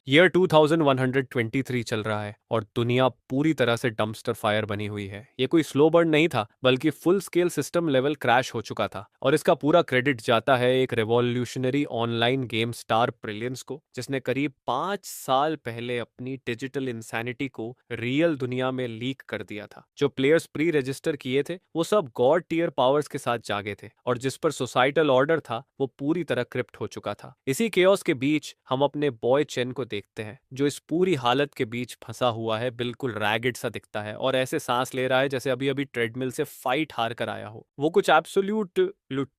Year 2123 चल रहा है और दुनिया पूरी तरह से डंपस्टर फायर बनी हुई है। ये कोई स्लो बर्न नहीं था, बल्कि full scale system level crash हो चुका था। और इसका पूरा क्रेडिट जाता है एक revolutionary online game star brilliance को, जिसने करीब 5 साल पहले अपनी डिजिटल इंसैनिटी को रियल दुनिया में लीक कर दिया था। जो प्लेयर्स प्री रजिस्टर किए थे वो सब गॉड टीयर पावर्स के साथ जागे थे, और जिस पर सोसाइटल ऑर्डर था वो पूरी तरह क्रिप्ट हो चुका था। इसी केओस के बीच हम अपने बॉय चेन को देखते हैं, जो इस पूरी हालत के बीच फंसा हुआ है, बिल्कुल रैगिड सा दिखता है और ऐसे सांस ले रहा है जैसे अभी अभी ट्रेडमिल से फाइट हार कर आया हो। वो कुछ एब्सोल्यूट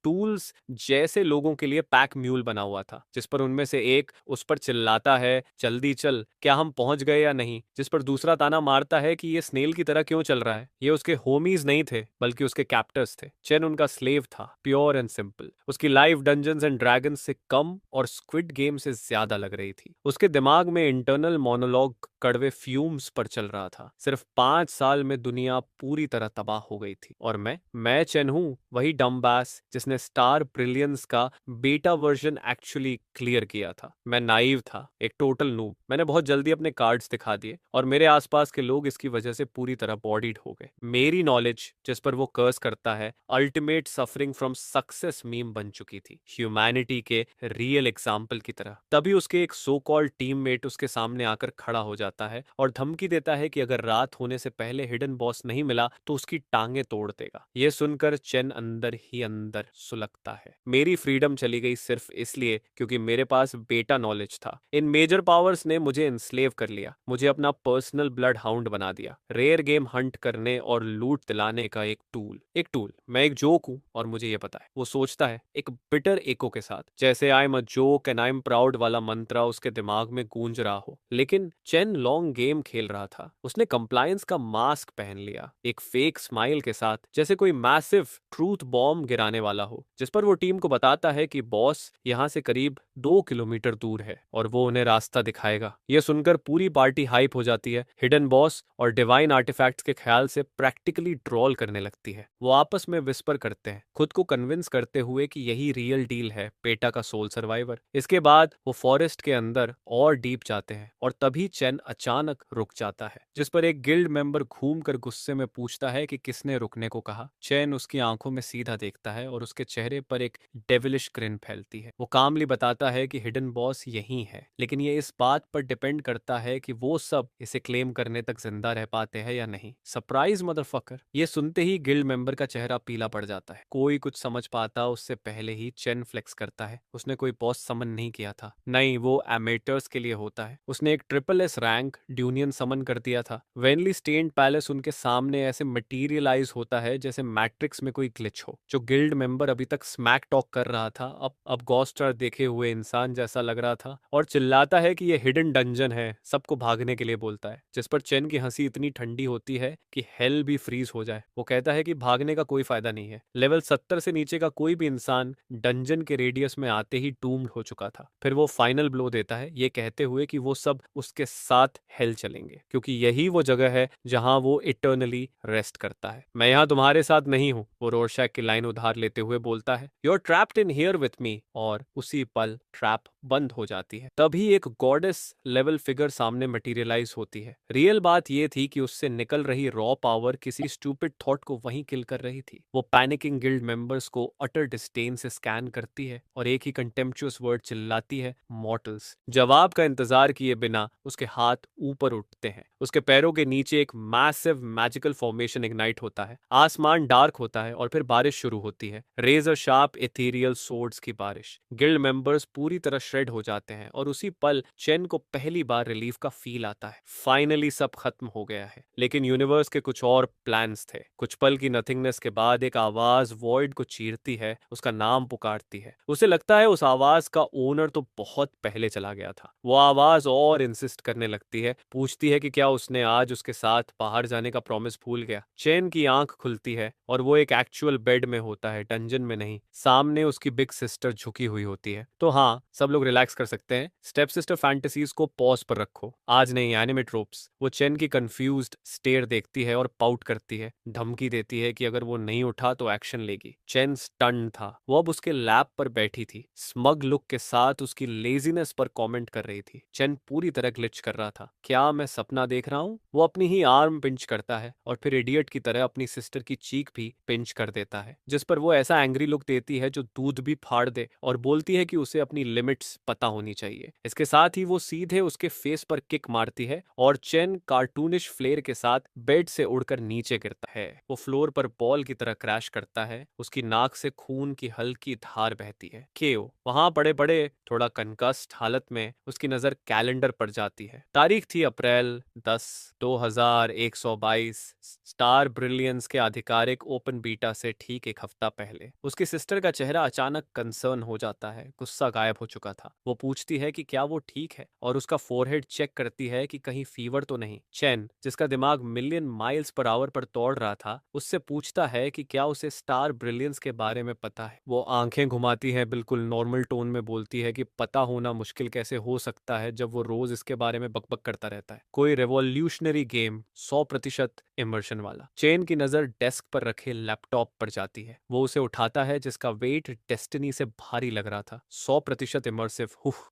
टूल्स जैसे लोगों के लिए पैक म्यूल बना हुआ था, जिस पर उनमें से एक उस पर चिल्लाता है, जल्दी चल, क्या हम पहुंच गए या नहीं, जिस पर दूसरा ताना मारता है कि ये स्नेल की तरह क्यों चल रहा है। ये उसके होमीज नहीं थे, बल्कि उसके कैप्टर्स थे। चेन उनका स्लेव था, प्योर एंड सिंपल। उसकी लाइफ डंजन्स एंड ड्रैगन्स से कम और स्क्विड गेम से ज्यादा लग रही थी। उसके दिमाग में इंटरनल मोनोलॉग कड़वे फ्यूम्स पर चल रहा था। सिर्फ 5 साल में दुनिया पूरी तरह तबाह हो गई थी, और मैं चेन हूं, वही डम्बास जिसने स्टार ब्रिलियंस का बेटा वर्जन एक्चुअली क्लियर किया था। मैं नाइव था, एक टोटल नूब। मैंने बहुत जल्दी अपने कार्ड्स दिखा दिए, और मेरे आसपास के लोग इसकी वजह से पूरी तरह बॉडीड हो गए। मेरी नॉलेज, जिस पर वो कर्स करता है, ultimate suffering from success meme बन चुकी थी, ह्यूमैनिटी के रियल एग्जाम्पल की तरह। तभी उसके एक सो कॉल्ड टीममेट उसके सामने आकर खड़ा हो जाता है और धमकी देता है कि अगर रात होने से पहले हिडन बॉस नहीं मिला तो उसकी टांगे तोड़ देगा। यह सुनकर चेन अंदर ही अंदर सुलगता है। मेरी फ्रीडम चली गई सिर्फ इसलिए क्योंकि मेरे पास बेटा नॉलेज था। इन मेजर पावर्स ने मुझे इंस्लेव कर लिया, मुझे अपना पर्सनल ब्लड हाउंड बना दिया, रेयर गेम हंट करने और लूट दिलाने का एक टूल। मैं एक जोक हूं और मुझे ये पता है। वो सोचता है, एक बिटर एको के साथ, जैसे I am a joke and I am proud वाला मंत्रा उसके दिमाग में गूंज रहा हो। लेकिन चेन लॉन्ग गेम खेल रहा था। उसने कंप्लायंस का मास्क पहन लिया, एक फेक स्माइल के साथ, जैसे कोई मैसिव ट्रूथ बॉम्ब गिराने वाला हो, जिस पर वो टीम को बताता है कि बॉस यहाँ से करीब 2 किलोमीटर दूर है और वो उन्हें रास्ता दिखाएगा। यह सुनकर पूरी पार्टी हाइप हो जाती है। हिडन बॉस और डिवाइन आर्टिफैक्ट्स के ख्याल से प्रैक्टिकली ड्रॉल करने लगती है। वो आपस में विस्पर करते हैं, खुद को कन्विंस करते हुए कि यही रियल डील है, पेटा का सोल सर्वाइवर। इसके बाद वो फॉरेस्ट के अंदर और डीप जाते हैं, और तभी चेन अचानक रुक जाता है, जिस पर एक गिल्ड मेंबर घूमकर गुस्से में पूछता है कि किसने रुकने को कहा। चेन उसकी आंखों में सीधा देखता है और उसके चेहरे पर एक डेविलिश ग्रिन फैलती है। वो कामली बताता है कि हिडन बॉस यही है, लेकिन ये इस बात पर डिपेंड करता है कि वो सब इसे क्लेम करने तक जिंदा रह पाते हैं या नहीं। Surprise motherfucker. ये सुनते ही गिल्ड मेंबर का चेहरा पीला पड़ जाता है। कोई कुछ समझ पाता उससे पहले ही चेन फ्लेक्स करता है। उसने कोई बॉस समन नहीं किया था, नहीं, वो एमेटर्स के लिए होता है। उसने एक ट्रिपल एस रैंक ड्यूनियन समन कर दिया था। वेनली स्टेन्ड पैलेस उनके सामने ऐसे मटेरियलाइज होता है जैसे मैट्रिक्स में कोई ग्लिच हो। जो गिल्ड मेंबर अभी तक स्मैक टॉक कर रहा था, अब गॉस्टर देखे हुए इंसान जैसा लग रहा था, और चिल्लाता है कि ये हिडन डंजन है, सबको भागने के लिए बोलता है। जिस पर चेन की हंसी इतनी ठंडी होती है कि हेल भी फ्रीज हो जाए। वो कहता है कि भागने का कोई फायदा नहीं है। लेवल 70 से नीचे का कोई भी इंसान डंजन के रेडियस में आते ही डूम्ड हो चुका था। फिर वो फाइनल ब्लो देता है, ये कहते हुए कि वो सब उसके साथ हेल चलेंगे, क्योंकि यही वो जगह है जहां वो इटर्नली रेस्ट करता है। मैं यहाँ तुम्हारे साथ नहीं हूँ, वो रोरशैक की लाइन उधार लेते हुए बोलता है। You are trapped in here with me. और उसी पल ट्रैप बंद हो जाती है। तभी एक गॉडेस लेवल फिगर सामने मटेरियलाइज होती है। रियल बात यह थी कि उससे निकल रही रॉ पावर किसी स्टूपिड थॉट को वहीं किल कर रही थी। वो पैनिकिंग गिल्ड मेंबर्स को अटर डिस्डेन से स्कैन करती है और एक ही कंटेम्पचुअस वर्ड चिल्लाती है, मॉर्टल्स। जवाब का इंतजार किए बिना उसके हाथ ऊपर उठते हैं। उसके पैरों के नीचे एक मैसिव मैजिकल फॉर्मेशन इग्नाइट होता है। आसमान डार्क होता है और फिर बारिश शुरू होती है, रेजर शार्प एथेरियल सोर्ड्स की बारिश। गिल्ड मेंबर्स पूरी तरह श्रेड हो जाते हैं, और उसी पल चेन को पहली बार रिलीफ का फील आता है। फाइनली सब खत्म हो गया है। लेकिन यूनिवर्स के कुछ और प्लान्स थे। कुछ पल की नथिंगनेस के बाद एक आवाज वॉइड को चीरती है, उसका नाम पुकारती है। उसे लगता है उस आवाज का ओनर तो बहुत पहले चला गया था। वो आवाज और इंसिस्ट करने लगती है, पूछती है कि क्या उसने आज उसके साथ बाहर जाने का प्रॉमिस भूल गया। चेन की आंख खुलती है और वो एक एक्चुअल बेड में होता है, डंजन में नहीं। सामने उसकी बिग सिस्टर झुकी हुई होती है। तो हाँ, सब लोग रिलैक्स कर सकते हैं। स्टेप सिस्टर फैंटेसीज को पॉज पर रखो, आज नहीं, एनिमे ट्रोप्स। वो चेन की कंफ्यूज्ड स्टेयर देखती है और पाउट करती है, धमकी देती है कि अगर वो नहीं उठा तो एक्शन लेगी। चेन स्टन था। वो अब उसके लैप पर बैठी थी, स्मग लुक के साथ उसकी लेजीनेस पर कमेंट कर रही रही थी। चेन पूरी तरह ग्लिच कर रहा था। क्या मैं सपना देख रहा हूँ? वो अपनी ही आर्म पिंच करता है और फिर इडियट की तरह अपनी सिस्टर की चीक भी पिंच कर देता है, जिस पर वो ऐसा एंग्री लुक देती है जो दूध भी फाड़ दे और बोलती है कि उसे अपनी लिमिट्स पता होनी चाहिए। इसके साथ ही वो सीधे उसके फेस पर किक मारती है और चेन कार्टूनिश फ्लेयर के साथ बेड से उड़कर नीचे गिरता है। वो फ्लोर पर बॉल की तरह क्रैश करता है। उसकी नाक से खून की हल्की धार बहती है। केओ वहां पड़े पड़े थोड़ा कंकस्ट हालत में उसकी नजर कैलेंडर पर जाती है। तारीख थी अप्रैल 10 2122। स्टार ब्रिलियंस के आधिकारिक ओपन बीटा से ठीक एक हफ्ता पहले। उसकी सिस्टर का चेहरा अचानक कंसर्न हो जाता है। गुस्सा गायब हो चुका था। वो पूछती है कि क्या वो ठीक है और उसका फोरहेड चेक करती है कि कहीं फीवर तो नहीं। चेन, जिसका दिमाग मिलियन माइल्स पर आवर पर दौड़ रहा था, उससे पूछता है कि क्या उसे स्टार ब्रिलियंस के बारे में पता है। वो आंखें घुमाती है, बिल्कुल नॉर्मल टोन में बोलती है कि पता होना मुश्किल कैसे हो सकता है जब वो रोज इसके बारे में बकबक करता रहता है। कोई रेवोल्यूशनरी गेम, 100% इमर्शन वाला। चेन की नजर डेस्क पर रखे लैपटॉप पर जाती है। वो उसे उठाता है जिसका वेट डेस्टिनी से भारी लग रहा था। 100% इमर्सिव।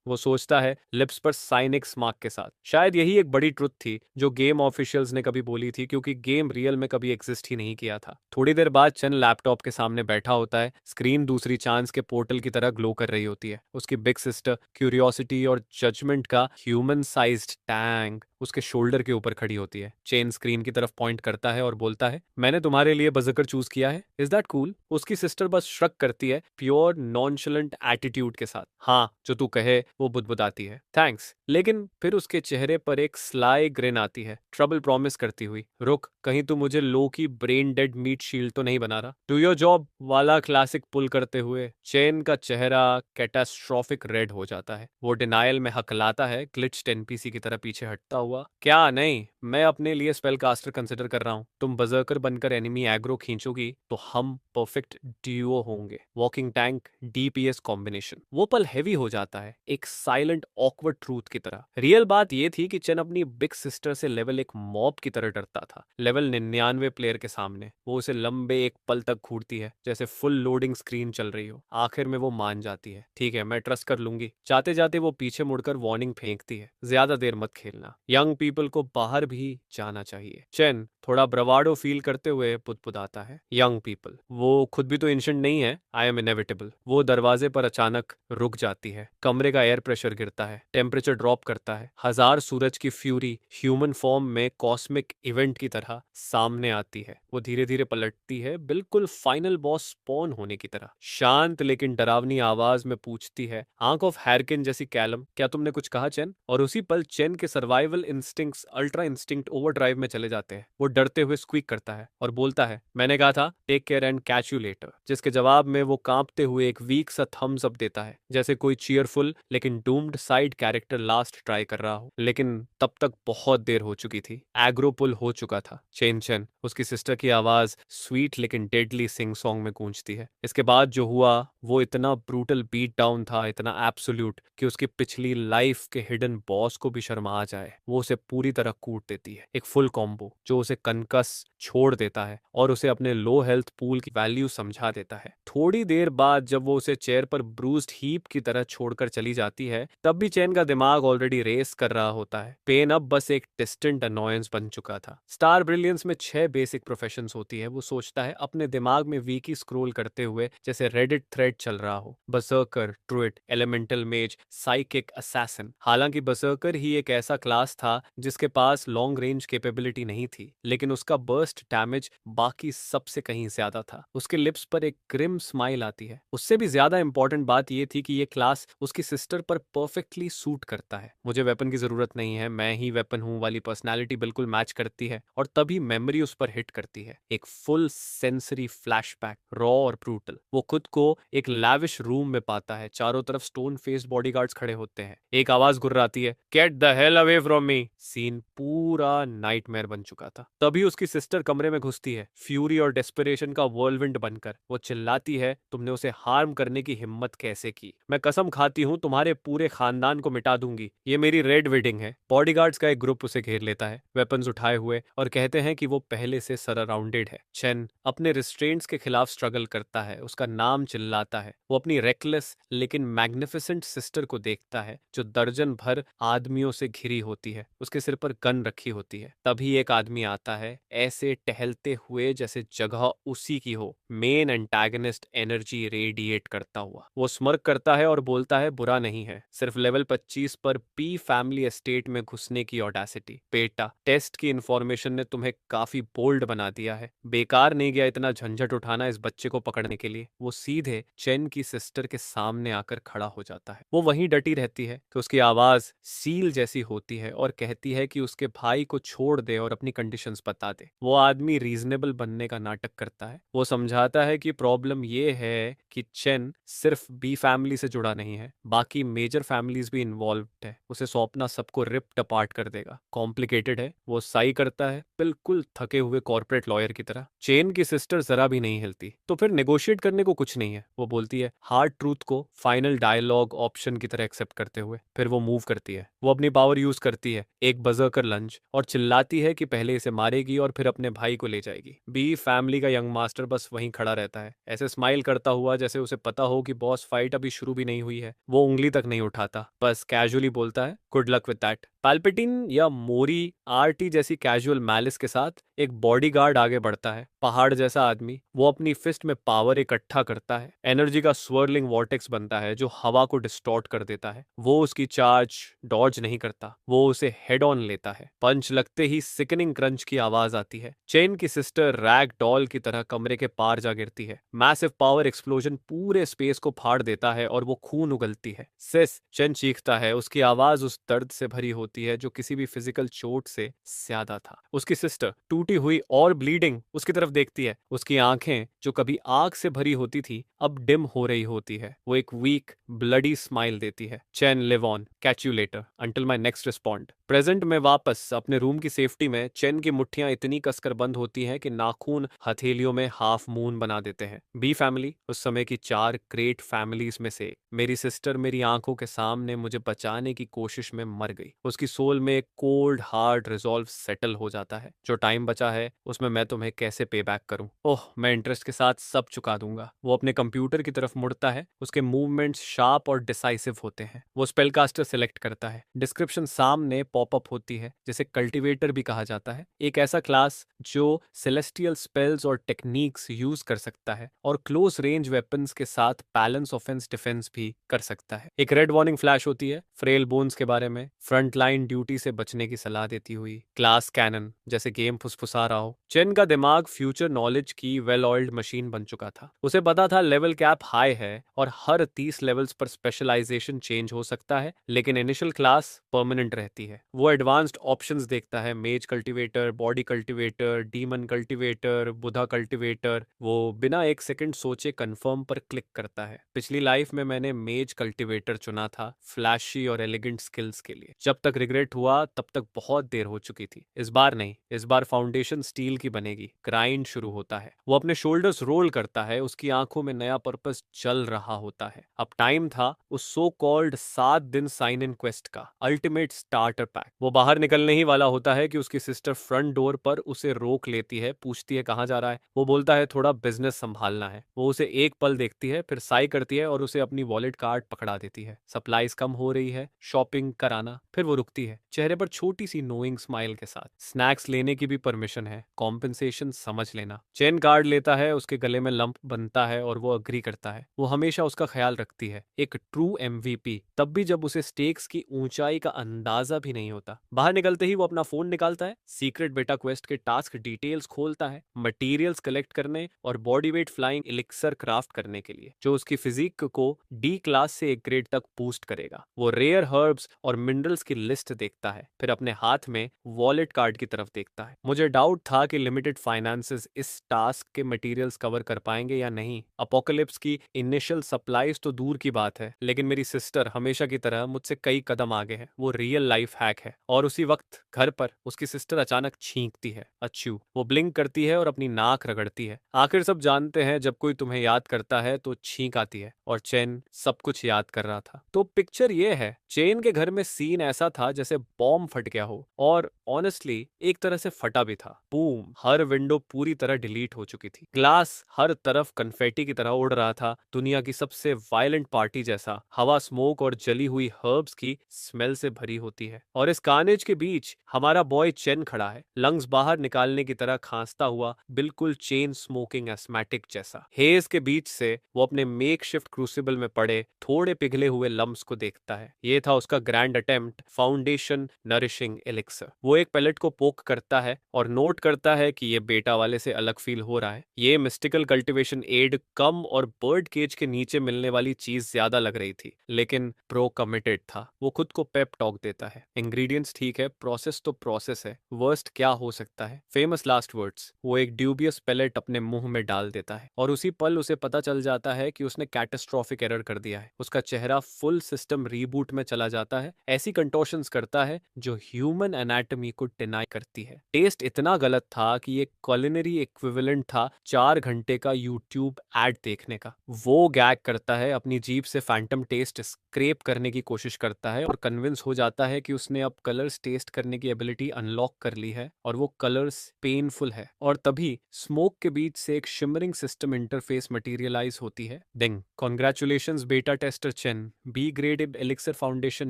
वो सोचता है, लिप्स पर साइनिक्स मार्क के साथ। शायद यही एक बड़ी ट्रुथ थी जो गेम ऑफिशियल्स ने कभी बोली थी, क्योंकि गेम रियल में कभी एग्जिस्ट ही नहीं किया था। थोड़ी देर बाद चेन लैपटॉप के सामने बैठा होता है। स्क्रीन दूसरी चांस के पोर्टल की तरह ग्लो कर रही होती है। उसकी बिग सिस्टर क्यूरियोसिटी और जजमेंट का ह्यूमन साइज्ड टैंक उसके शोल्डर के ऊपर खड़ी होती है। चेन स्क्रीन की तरफ पॉइंट करता है और बोलता है, मैंने तुम्हारे लिए बजकर चूज किया है। Is that cool? उसकी सिस्टर बस श्रक करती है, प्योर नॉनशलेंट एटीट्यूड के साथ। हाँ, जो तू कहे, वो बुदबुदाती है। थैंक्स। लेकिन फिर उसके चेहरे पर एक स्लाई ग्रिन आती है, ट्रबल प्रॉमिस करती हुई। रुक, कहीं तू मुझे लो की ब्रेन डेड मीट शील्ड तो नहीं बना रहा? डू योर जॉब वाला क्लासिक पुल करते हुए चेन का चेहरा कैटास्ट्रॉफिक रेड हो जाता है। वो डिनायल में हकलाता है, ग्लिच्ड एनपीसी की तरह पीछे हटता हुआ। क्या नहीं, मैं अपने लिए स्पेल कास्टर कंसिडर कर रहा हूँ। तुम बजर्कर बनकर एनिमी एग्रो खींचोगी तो हम परफेक्ट ड्यूओ होंगे। Walking tank DPS combination. वो पल हेवी हो जाता है, एक साइलेंट ऑकवर्ड ट्रूथ की तरह। रियल बात ये थी कि चेन अपनी बिग सिस्टर से लेवल एक मॉब की तरह डरता था। लेवल 99 प्लेयर के सामने वो उसे लंबे एक पल तक घूरती है, जैसे फुल लोडिंग स्क्रीन चल रही हो। आखिर में वो मान जाती है। ठीक है, मैं ट्रस्ट कर लूंगी। जाते जाते वो पीछे मुड़कर वार्निंग फेंकती है, ज्यादा देर मत खेलना। यंग पीपल को बाहर भी जाना चाहिए। चेन थोड़ा ब्रवाडो फील करते हुए पुदपुदाता है। यंग पीपल, वो खुद भी तो एंशिएंट नहीं है। I am inevitable. वो दरवाजे पर अचानक रुक जाती है। कमरे का एयर प्रेशर गिरता है, टेम्परेचर ड्रॉप करता है। हजार सूरज की फ्यूरी ह्यूमन फॉर्म में कॉस्मिक इवेंट की तरह सामने आती है। वो धीरे धीरे पलटती है, बिल्कुल फाइनल बॉस स्पॉन होने की तरह। शांत लेकिन डरावनी आवाज में पूछती है, आंख ऑफ हैरकिन जैसी कैलम, क्या तुमने कुछ कहा चेन? और उसी पल चेन के survival instincts ultra instinct overdrive में चले जाते हैं। वो डरते हुए स्क्वीक करता है और बोलता है, मैंने कहा था take care and catch you later. जिसके जवाब में वो कांपते हुए एक वीक सा थम्स अप देता है, जैसे कोई चीयरफुल लेकिन doomed side character last try कर रहा हो। लेकिन तब तक बहुत देर हो चुकी थी। एग्रो पुल हो चुका था। चेन चेन, उसकी सिस्टर की आवाज स्वीट लेकिन डेडली सिंग सॉन्ग में गूंजती है। इसके बाद जो हुआ वो इतना ब्रूटल बीट डाउन था, इतना एब्सोल्यूट कि उसकी पिछली लाइफ के हिडन बॉस को भी शर्मा आ जाए। वो उसे पूरी तरह कूट देती है, एक फुल कॉम्बो जो उसे कनकस छोड़ देता है और उसे अपने लो हेल्थ पूल की वैल्यू समझा देता है। थोड़ी देर बाद जब वो उसे चेयर पर ब्रूस्ड हीप की तरह छोड़कर चली जाती है, तब भी चैन का दिमाग ऑलरेडी रेस कर रहा होता है। पेन अब बस एक डिस्टेंट अनोयंस बन चुका था। स्टार ब्रिलियंस में 6 बेसिक प्रोफेशंस होती है, वो सोचता है अपने दिमाग में वीकी स्क्रॉल करते हुए, जैसे रेडिट थ्रेड चल रहा हो। बसर्कर, ड्रुइड, एलिमेंटल मेज, साइकिक, असैसिन। हालांकि बसर्कर ही एक ऐसा क्लास था जिसके पास लॉन्ग रेंज कैपेबिलिटी नहीं थी, लेकिन उसका बर्स्ट डैमेज बाकी सबसे कहीं ज्यादा था। उसके लिप्स पर एक ग्रिम स्माइल आती है। उससे भी ज्यादा इंपॉर्टेंट बात यह थी कि यह क्लास उसकी सिस्टर पर परफेक्टली सूट करता है। मुझे वेपन की जरूरत नहीं है, मैं ही वेपन हूं वाली पर्सनालिटी बिल्कुल मैच करती है, और तभी मेमोरी उस पर हिट करती है। एक फुल सेंसरी फ्लैशबैक, रॉ और ब्रूटल। वो खुद को एक लैविश रूम में पाता है। चारों तरफ स्टोन फेस्ड बॉडीगार्ड्स खड़े होते हैं। एक आवाज गुर्राती है, get the hell away from me. Scene पूरा नाइटमेयर बन चुका था। तभी उसकी सिस्टर सिस्टर कमरे में घुसती है, फ्यूरी और डेस्परेशन का व्हर्लविंड बनकर। वो चिल्लाती है, तुमने उसे हार्म करने की हिम्मत कैसे की? मैं कसम खाती हूँ तुम्हारे पूरे खानदान को मिटा दूंगी। ये मेरी रेड वेडिंग है। बॉडीगार्ड्स का एक ग्रुप उसे घेर लेता है, वेपन्स उठाए हुए, और कहते हैं कि वो पहले से सराउंडेड है। चेन अपने रिस्ट्रेंट्स के खिलाफ स्ट्रगल करता है, उसका नाम चिल्लाता है। वो अपनी रेकलेस लेकिन मैग्निफिसेंट सिस्टर को देखता है, जो दर्जन भर आदमियों से घिरी होती है, उसके सिर पर गन रखी होती है। तभी एक आदमी आता है, ऐसे टहलते हुए जैसे जगह उसी की हो, मेन एंटागनिस्ट एनर्जी रेडिएट करता हुआ। वो स्मर्क करता है और बोलता है, बुरा नहीं है, सिर्फ लेवल 25 पर पी फैमिली एस्टेट में घुसने की ऑडेसिटी। बेटा, टेस्ट की इंफॉर्मेशन ने तुम्हें काफी बोल्ड बना दिया है। बेकार नहीं गया इतना झंझट उठाना इस बच्चे को पकड़ने के लिए। वो सीधे चेन की सिस्टर के सामने आकर खड़ा हो जाता है। वो वहीं डटी रहती है तो उसकी आवाज सील जैसी होती है और कहती है कि उसके भाई को छोड़ दे और अपनी कंडीशंस बता दे। वो आदमी रीजनेबल बनने का नाटक करता है। वो समझाता है कि प्रॉब्लम ये है कि चेन सिर्फ बी फैमिली से जुड़ा नहीं है, बाकी मेजर फैमिलीज भी इन्वॉल्व्ड है। उसे सौंपना सबको रिप्ड अपार्ट कर देगा। कॉम्प्लिकेटेड है। वो साई करता है, बिल्कुल थके हुए कॉर्पोरेट लॉयर की तरह। चेन की सिस्टर जरा भी नहीं हिलती। तो फिर नेगोशिएट करने को कुछ नहीं है, वो बोलती है, हार्ड ट्रूथ को फाइनल डायलॉग ऑप्शन की तरह एक्सेप्ट करते हुए। फिर वो मूव करती है। वो अपनी पावर यूज करती है, एक बजर्कर लंच, और चिल्लाती है कि पहले इसे मारेगी और फिर अपने भाई को ले जाएगी। बी फैमिली का यंग मास्टर बस वहीं खड़ा रहता है, ऐसे स्माइल करता हुआ जैसे उसे पता हो कि बॉस फाइट अभी शुरू भी नहीं हुई है। वो उंगली तक नहीं उठाता, बस कैजुअली बोलता है, गुड लक विद दैट। पैल्पेटिन या मोरी आरटी जैसी कैजुअल मैलिस के साथ एक बॉडीगार्ड आगे बढ़ता है, पहाड़ जैसा आदमी। वो अपनी फिस्ट में पावर इकट्ठा करता है, एनर्जी का स्वर्लिंग वॉर्टेक्स बनता है जो हवा को डिस्टॉर्ट कर देता है। वो उसकी चार्ज डॉज नहीं करता, वो उसे हेड ऑन लेता है। पंच लगते ही सिकनिंग क्रंच की आवाज आती है। चेन की सिस्टर रैग डॉल की तरह कमरे के पार जा गिरती है। मैसिव पावर एक्सप्लोजन पूरे स्पेस को फाड़ देता है और वो खून उगलती है। सिस, चेन चीखता है, उसकी आवाज उस दर्द से भरी होती है जो किसी भी फिजिकल चोट से ज्यादा था। उसकी सिस्टर टूटी हुई और ब्लीडिंग उसकी तरफ देखती है। उसकी आंखें जो कभी आग से भरी होती थी अब डिम हो रही होती है। वो एक वीक ब्लडी स्माइल देती है। Chain, live on, catch you letter until my next respond. Present में वापस अपने रूम की सेफ्टी में चेन की मुट्ठियां इतनी कसकर बंद होती हैं कि नाखून हथेलियों में हाफ मून बना देते हैं। बी फैमिली उस समय की 4 ग्रेट फैमिलीज में से मेरी सिस्टर मेरी आंखों के सामने मुझे बचाने की कोशिश में मर गई। उसकी सोल में एक कोल्ड हार्ड रिजॉल्व सेटल हो जाता है। जो टाइम बचा है उसमें मैं तुम्हें कैसे पे बैक करूं? ओह, मैं इंटरेस्ट के साथ सब चुका दूंगा। वो अपने कंप्यूटर की तरफ मुड़ता है, उसके मूवमेंट्स शार्प और डिसाइसिव होते हैं। वो स्पेलकास्टर सिलेक्ट करता है। डिस्क्रिप्शन सामने पॉपअप होती है, जिसे कल्टीवेटर भी कहा जाता है। एक ऐसा क्लास जो सेलेस्टियल स्पेल्स और टेक्निक्स यूज कर सकता है और क्लोज रेंज वेपन्स के साथ बैलेंस ऑफेंस डिफेंस भी कर सकता है। एक रेड वार्निंग फ्लैश होती है, फ्रेल बोन्स के बारे में, फ्रंट लाइन ड्यूटी से बचने की सलाह देती हुई। क्लास कैनन, जैसे गेम फुसफुसा रहा हो। चेन का दिमाग फ्यूचर नॉलेज की वेल ऑयल्ड मशीन बन चुका था। उसे पता था लेवल कैप हाई है और हर 30 लेवल्स पर स्पेशलाइजेशन चेंज हो सकता है, लेकिन इनिशियल क्लास परमानेंट रहती है। वो एडवांस्ड ऑप्शंस देखता है, mage cultivator, body cultivator, demon cultivator, Buddha cultivator. वो बिना एक सेकंड सोचे कंफर्म पर क्लिक करता है। पिछली लाइफ में मैंने मेज कल्टीवेटर चुना था, फ्लैशी और एलिगेंट स्किल्स के लिए। जब तक रिग्रेट हुआ तब तक बहुत देर हो चुकी थी। इस बार नहीं, इस बार फाउंडेशन स्टील की बनेगी। ग्राइंड शुरू होता है। वो अपने शोल्डर्स रोल करता है, उसकी आंखों में नया पर्पस चल रहा होता है। अब टाइम था उस सो कॉल्ड 7 दिन साइन इन क्वेस्ट का, अल्टीमेट स्टार्टर पैक। वो बाहर निकलने ही वाला होता है कि उसकी सिस्टर फ्रंट डोर पर उसे रोक लेती है, पूछती है कहाँ जा रहा है। वो बोलता है थोड़ा बिजनेस संभालना है। वो उसे एक पल देखती है, फिर साई करती है और उसे अपनी वॉलेट कार्ड पकड़ा देती है। सप्लाईज कम हो रही है, शॉपिंग कराना। फिर वो रुकती है, चेहरे पर छोटी सी नोइंग स्माइल के साथ। स्नैक्स लेने की भी परमिशन है, कॉम्पेंसेशन समझ लेना। चेन कार्ड लेता है, उसके गले में लंप बनता है और वो अग्री करता है। वो हमेशा उसका ख्याल रखती है, एक ट्रू एमवीपी, तब भी जब उसे स्टेक्स की ऊंचाई का अंदाजा भी नहीं होता। बाहर निकलते ही वो अपना फोन निकालता है, सीक्रेट बेटा क्वेस्ट के टास्क डिटेल्स खोलता है, मटेरियल्स कलेक्ट करने और body weight flying elixir craft करने के लिए, जो उसकी फिजिक को डी क्लास से एक ग्रेड तक बूस्ट करेगा। वो रेयर हर्ब्स और मिनरल्स की लिस्ट टेस्ट देखता है, फिर अपने हाथ में वॉलेट कार्ड की तरफ देखता है। मुझे डाउट था कि लिमिटेड फाइनेंसेस इस टास्क के मटेरियल्स कवर कर पाएंगे या नहीं। अपोकलिप्स की इनिशियल सप्लाईज तो दूर की बात है, लेकिन मेरी सिस्टर हमेशा की तरह मुझसे कई कदम आगे है। वो रियल लाइफ हैक है। और उसी वक्त घर पर उसकी सिस्टर अचानक छींकती है। अच्छू। वो ब्लिंक करती है और अपनी नाक रगड़ती है। आखिर सब जानते हैं जब कोई तुम्हें याद करता है तो छींक आती है, और चेन सब कुछ याद कर रहा था। तो पिक्चर ये है, चेन के घर में सीन ऐसा था जैसे बॉम्ब फट गया हो, और ऑनेस्टली एक तरह से फटा भी था। बूम। हर विंडो पूरी तरह डिलीट हो चुकी थी। ग्लास हर तरफ कन्फेटी की तरह उड़ रहा था, दुनिया की सबसे वायलेंट पार्टी जैसा। हवा स्मोक और जली हुई हर्ब्स की स्मेल से भरी होती है, और इस कार्नेज के बीच हमारा बॉय चेन खड़ा है, लंग्स बाहर निकालने की तरह खांसता हुआ, बिल्कुल चेन स्मोकिंग एस्मैटिक जैसा। हेज के बीच से वो अपने मेकशिफ्ट क्रूसिबल में पड़े थोड़े पिघले हुए लम्स को देखता है। ये था उसका grand attempt, foundation nourishing elixir. वो एक पैलेट को पोक करता है और नोट करता है कि ये बेटा वाले से अलग फील हो रहा है। ये मिस्टिकल कल्टीवेशन एड कम और बर्ड केज के नीचे मिलने वाली चीज ज्यादा लग रही थी, लेकिन प्रो कमिटेड था। वो खुद को पेप टॉक देता है, इंग्रेडिएंट्स ठीक है, प्रोसेस तो प्रोसेस है, वर्स्ट क्या हो सकता है। Famous last words. वो एक ड्यूबियस पैलेट अपने मुंह में डाल देता है, और उसी पल उसे पता चल जाता है कि उसने कैटास्ट्रोफिक एरर कर दिया है। उसका चेहरा फुल सिस्टम रीबूट में चला जाता है, ऐसी कंटोशंस करता है जो ह्यूमन एनाटॉमी को डिनाई करती है। टेस्ट इतना गलत था कि ये culinary इक्विवेलेंट था 4 घंटे का यूट्यूब एड देखने का। वो गैग करता है, अपनी जीभ से फैंटम टेस्ट स्क्रेप करने की कोशिश करता है, और कन्विंस हो जाता है कि उसने अब कलर्स टेस्ट करने की एबिलिटी अनलॉक कर ली है, और वो कलर्स पेनफुल है। और तभी स्मोक के बीच से एक शिमरिंग सिस्टम इंटरफेस मटेरियलाइज होती है। Ding. Congratulations beta tester Chen, B graded elixir foundation